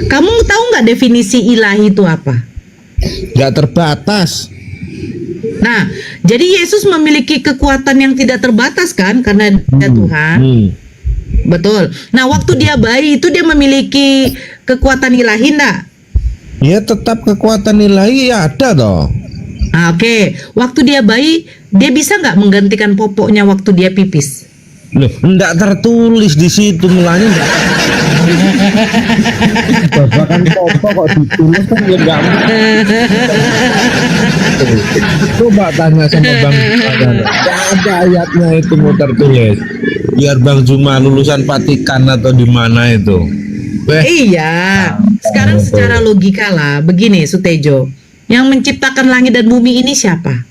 Kamu tahu nggak definisi ilahi itu apa? nggak terbatas. Nah, jadi Yesus memiliki kekuatan yang tidak terbatas kan, karena dia Tuhan. Betul. Nah, waktu dia bayi itu dia memiliki kekuatan ilahi enggak? Ya tetap kekuatan ilahi ya ada toh. Nah, oke. Waktu dia bayi, dia bisa nggak menggantikan popoknya waktu dia pipis? Loh, enggak tertulis di situ mulanya enggak. Babakan popok kok ditulis kan ya enggak. Coba tanya sama Bang Juma, enggak ada ayatnya itu mau tertulis. Biar Bang Juma lulusan Vatikan atau di mana itu. Iya. Sekarang secara logika lah, begini Sutejo. Yang menciptakan langit dan bumi ini siapa?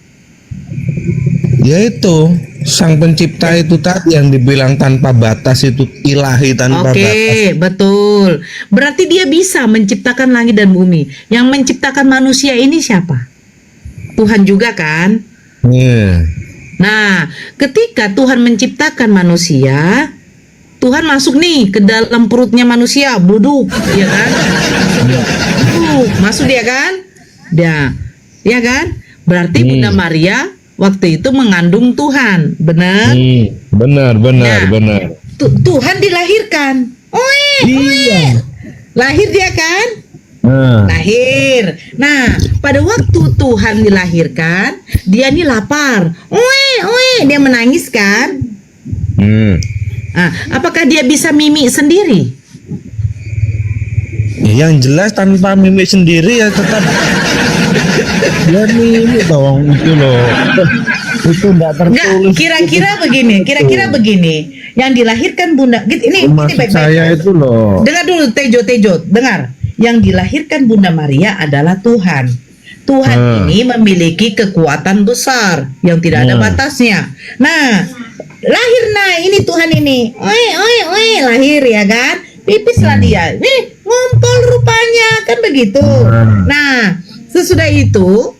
Yaitu sang pencipta itu tadi yang dibilang tanpa batas, itu ilahi tanpa batas. Oke, betul. Berarti dia bisa menciptakan langit dan bumi. Yang menciptakan manusia ini siapa? Tuhan juga kan? Iya. Nah, ketika Tuhan menciptakan manusia, Tuhan masuk nih ke dalam perutnya manusia, bluduk, ya kan? Masuk dia kan? Dia, ya kan? Berarti Bunda Maria waktu itu mengandung Tuhan, benar? Benar. Nah, Tuhan dilahirkan. Iya. Lahir dia kan? Lahir. Nah, pada waktu Tuhan dilahirkan, dia nih lapar. Dia menangis kan? Nah, apakah dia bisa mimik sendiri? Yang jelas tanpa mimik sendiri ya tetap ya mimik dong itu loh. Itu enggak tertulis. Kira-kira begini. Yang dilahirkan Bunda, ini Maksud baik-baik. saya itu loh. Dengar dulu Tejo, dengar. Yang dilahirkan Bunda Maria adalah Tuhan. Tuhan ini memiliki kekuatan besar yang tidak ada batasnya. Nah, lahir ini Tuhan ini. Lahir ya kan? Pipislah dia. Nih, ngompol rupanya kan begitu. Nah, sesudah itu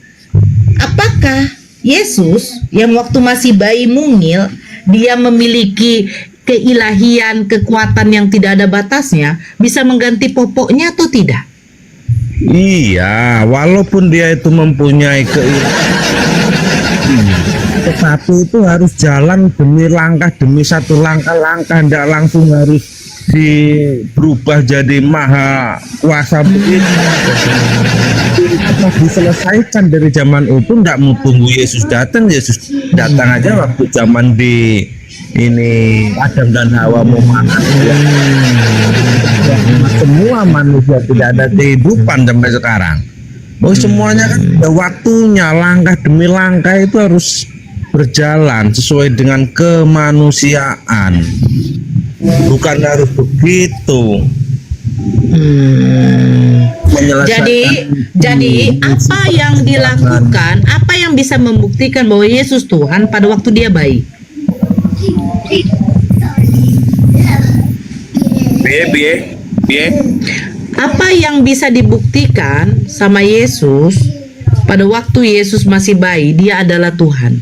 apakah Yesus yang waktu masih bayi mungil dia memiliki keilahian, kekuatan yang tidak ada batasnya, bisa mengganti popoknya atau tidak? Iya, walaupun dia itu mempunyai tetapi itu harus jalan demi satu langkah, tidak langsung harus berubah jadi maha kuasa begitu. Tetap diselesaikan dari zaman itu, tidak mau tunggu Yesus datang aja waktu zaman di ini Adam dan Hawa mau makan. Semua manusia tidak ada kehidupan sampai sekarang. Semuanya kan ada waktunya, langkah demi langkah itu harus berjalan sesuai dengan kemanusiaan. Bukan harus begitu. Jadi apa yang dilakukan, apa yang bisa membuktikan bahwa Yesus Tuhan pada waktu dia bayi? Apa yang bisa dibuktikan sama Yesus pada waktu Yesus masih bayi, dia adalah Tuhan?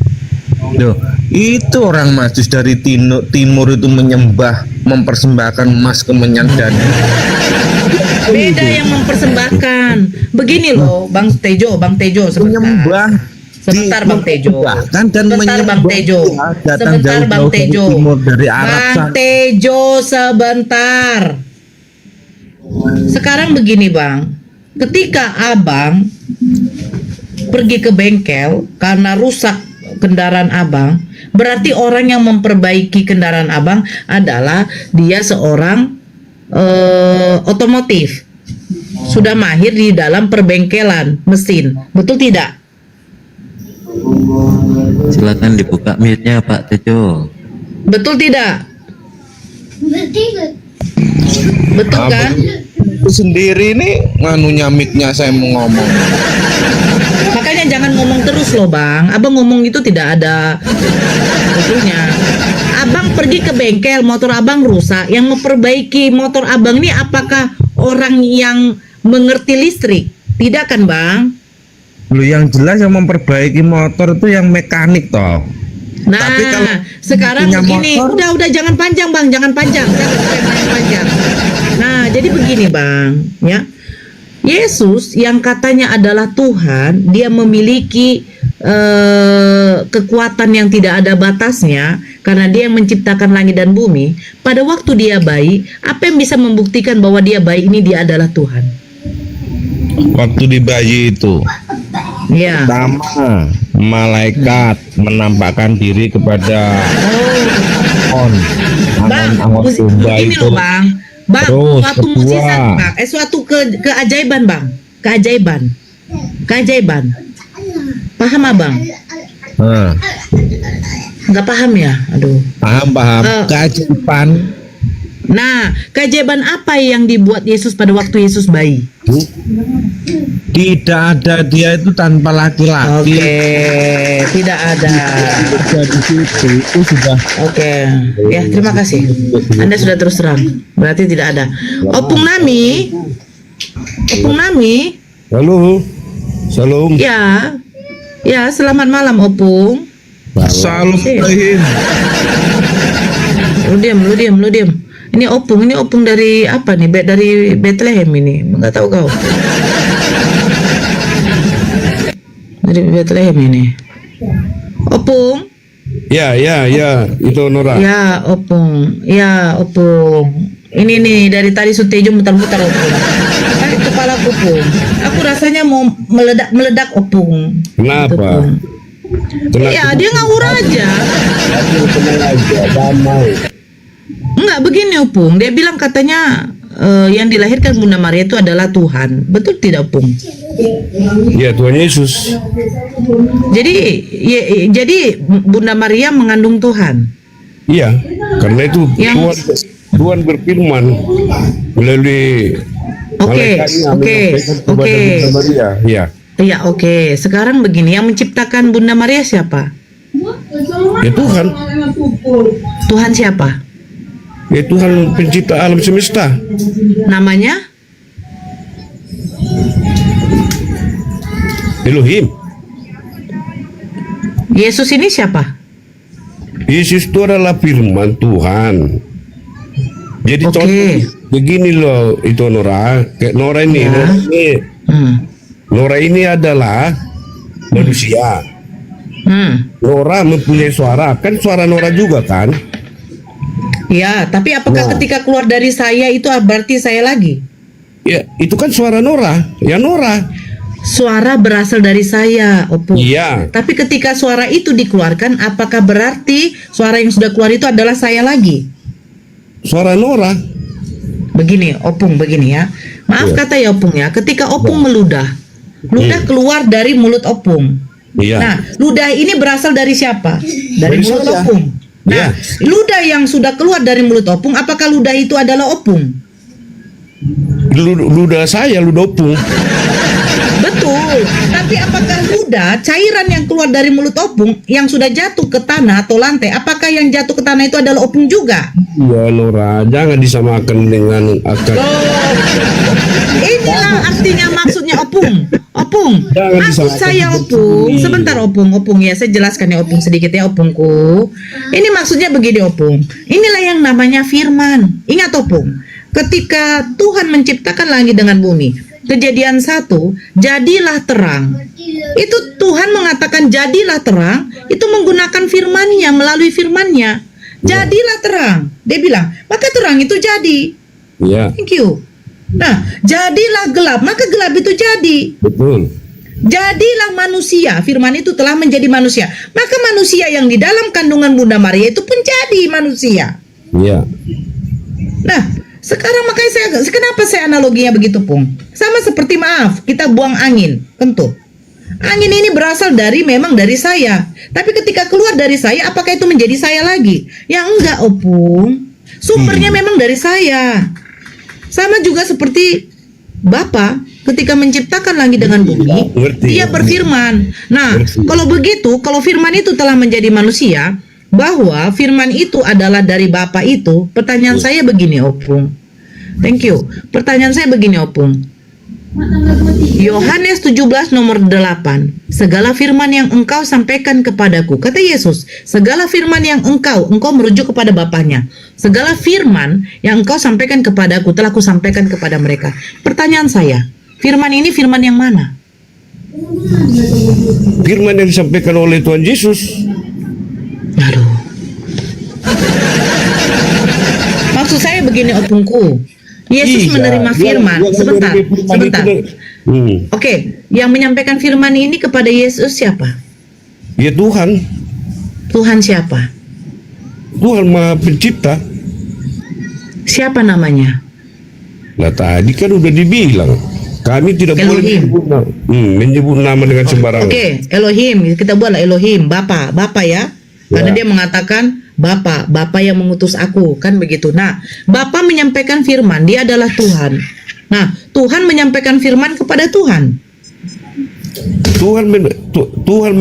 Loh, itu orang Majus dari timur itu menyembah, mempersembahkan emas ke menyan. Beda yang mempersembahkan. Begini loh, Bang Tejo sebentar. Menyembah. Sebentar Bang Tejo. Kan dan Sebentar Bang Tejo. datang Sebentar Bang jauh-jauh dari Tejo. timur, dari Arab Bang sana. Tejo sebentar. Sekarang begini Bang. Ketika Abang pergi ke bengkel karena rusak kendaraan Abang, berarti orang yang memperbaiki kendaraan Abang adalah dia seorang otomotif. Sudah mahir di dalam perbengkelan mesin. Betul tidak? Silakan dibuka mute-nya Pak Tejo. Betul tidak? Betul kan? Itu sendiri nih nganunya mic-nya saya mau ngomong. Makanya jangan ngomong terus loh Bang. Abang ngomong itu tidak ada betulnya. Abang pergi ke bengkel, motor Abang rusak. Yang memperbaiki motor Abang ini apakah orang yang mengerti listrik? Tidak kan Bang? Lu yang jelas yang memperbaiki motor itu yang mekanik toh. Nah, Tapi kalau sekarang punya begini, motor- udah jangan panjang Bang, jangan panjang, jangan panjang. Nah, jadi begini Bang, ya. Yesus yang katanya adalah Tuhan, dia memiliki kekuatan yang tidak ada batasnya karena dia yang menciptakan langit dan bumi. Pada waktu dia bayi, apa yang bisa membuktikan bahwa dia bayi ini dia adalah Tuhan? Waktu di bayi itu, Ya. pertama malaikat menampakkan diri kepada Oh, Bang, angon domba ini itu. loh Bang. Bang, Terus, suatu kedua. mukjizat Bang. Suatu keajaiban Bang. Keajaiban. Paham Abang? Nah, Nggak paham ya? Aduh. paham. Keajaiban Nah, keajaiban apa yang dibuat Yesus pada waktu Yesus bayi? tidak ada, dia itu tanpa laki-laki. Oke, tidak ada. Jadi itu sudah Oke, ya terima kasih. Anda sudah terus terang. Berarti tidak ada. Opung Nami. Halo. Salam. Ya, selamat malam Opung. salam Iya. Ibrahim. Lu diam. Ini Opung dari apa nih? Dari Bethlehem ini. Enggak tahu kau. Dari Bethlehem ini. Opung. Ya, itu Nora. Ya, Opung. Ini nih dari tadi Sutejo muter-muter Opung. Tarik kepala Opung. Aku rasanya mau meledak Opung. Kenapa? Gitu, Opung. Iya, dia ngawur aja. Enggak begini Opung. Dia bilang katanya yang dilahirkan Bunda Maria itu adalah Tuhan. Betul tidak Opung? Ya, Tuhan Yesus. Jadi Bunda Maria mengandung Tuhan. Iya, karena itu Yang- Tuhan berfirman melalui malaikatnya menyampaikan kepada Bunda Maria. Iya. Iya, oke. Sekarang begini, yang menciptakan Bunda Maria siapa? Ya Tuhan. Tuhan siapa? Ya Tuhan pencipta alam semesta. Namanya? Elohim. Yesus ini siapa? Yesus itu adalah firman Tuhan. Jadi Oke. contoh begini loh itu Nora. Kayak Nora ini, Ya. Nora ini adalah manusia. Nora mempunyai suara, kan suara Nora juga kan? Ya, tapi apakah ketika keluar dari saya itu berarti saya lagi? Ya, itu kan suara Nora. Ya Nora. Suara berasal dari saya, Opung. Iya. Tapi ketika suara itu dikeluarkan, apakah berarti suara yang sudah keluar itu adalah saya lagi? Suara Nora. Begini, Opung, begini ya. Maaf kata ya Opung ya, ketika Opung meludah keluar dari mulut Opung. Iya. Nah, ludah ini berasal dari siapa? Dari mulut saya. Opung. Nah, Iya. ludah yang sudah keluar dari mulut Opung, apakah ludah itu adalah Opung? Ludah saya, ludah Opung. Betul. Tapi apakah ludah, cairan yang keluar dari mulut Opung yang sudah jatuh ke tanah atau lantai, apakah yang jatuh ke tanah itu adalah Opung juga? Ya Nora, jangan disamakan dengan akar. Inilah artinya maksudnya Opung. Opung, Jangan maksud disamakan saya dengan Opung. ini. Sebentar Opung ya, saya jelaskan ya Opung sedikit ya Opungku. Ini maksudnya begini Opung. Inilah yang namanya firman. Ingat Opung, ketika Tuhan menciptakan langit dengan bumi, Kejadian 1, jadilah terang. Itu Tuhan mengatakan jadilah terang, itu menggunakan firman-Nya, melalui firman-Nya. Jadilah terang. Dia bilang, maka terang itu jadi. Ya, Thank you. Nah, jadilah gelap, maka gelap itu jadi. betul. Jadilah manusia, firman itu telah menjadi manusia. Maka manusia yang di dalam kandungan Bunda Maria itu pun jadi manusia. Ya. Nah, sekarang makanya kenapa saya analoginya begitu, Pung? Sama seperti maaf, kita buang angin, tentu. Angin ini berasal memang dari saya. Tapi ketika keluar dari saya, apakah itu menjadi saya lagi? Ya enggak, Opung. Sumbernya memang dari saya. Sama juga seperti Bapa ketika menciptakan langit dengan bumi, dia berfirman. Nah, kalau begitu, kalau firman itu telah menjadi manusia, bahwa firman itu adalah dari Bapa itu, pertanyaan saya begini, Opung. Thank you. Pertanyaan saya begini, Opung. Yohanes 17 nomor 8. Segala firman yang engkau sampaikan kepadaku, kata Yesus, segala firman yang engkau merujuk kepada Bapaknya. Segala firman yang engkau sampaikan kepadaku telah kusampaikan kepada mereka. Pertanyaan saya, firman ini firman yang mana? Firman yang disampaikan oleh Tuhan Yesus. Aduh. Maksud saya begini, Opungku. Yesus menerima firman. Sebentar. Oke, yang menyampaikan firman ini kepada Yesus siapa? Ya Tuhan. Tuhan siapa? Tuhan Maha Pencipta. Siapa namanya? Nah tadi kan udah dibilang kami tidak boleh menyebut nama dengan sembarangan. Oke, Elohim, kita buatlah Elohim, Bapa ya. Karena dia mengatakan Bapa yang mengutus aku, kan begitu. Nah, Bapa menyampaikan firman, dia adalah Tuhan. Nah, Tuhan menyampaikan firman kepada Tuhan. Tuhan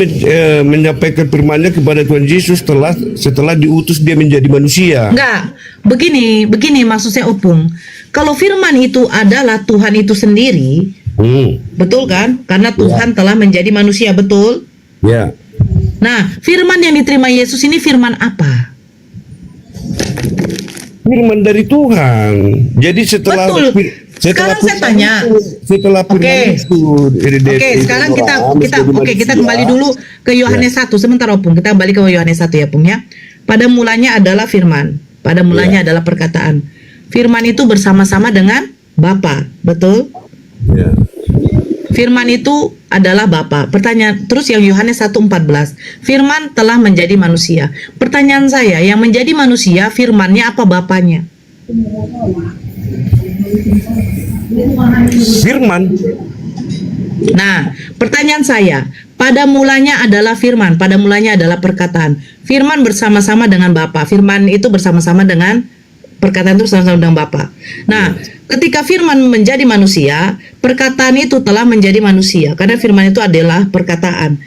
menyampaikan firman-Nya kepada Tuhan Yesus setelah diutus dia menjadi manusia. Enggak, begini maksud saya, Opung. Kalau firman itu adalah Tuhan itu sendiri, betul kan? Karena Tuhan telah menjadi manusia, betul? Ya. Nah, firman yang diterima Yesus ini firman apa? Firman dari Tuhan. Jadi setelah sekarang saya tanya. Setelah firman itu. Oke, sekarang kita kembali dulu ke Yohanes 1. Sebentar, Opung. Kita kembali ke Yohanes 1 ya, Pung ya. Pada mulanya adalah firman. Pada mulanya adalah perkataan. Firman itu bersama-sama dengan Bapa, betul? Ya. Firman itu adalah Bapa. Pertanyaan terus yang Yohanes 1:14. Firman telah menjadi manusia. Pertanyaan saya, yang menjadi manusia firman-Nya apa Bapaknya? Firman. Nah, pertanyaan saya, pada mulanya adalah firman, pada mulanya adalah perkataan. Firman bersama-sama dengan Bapa. Firman itu bersama-sama dengan perkataan itu bersama-sama dengan Bapa. Nah, ketika firman menjadi manusia, perkataan itu telah menjadi manusia karena firman itu adalah perkataan.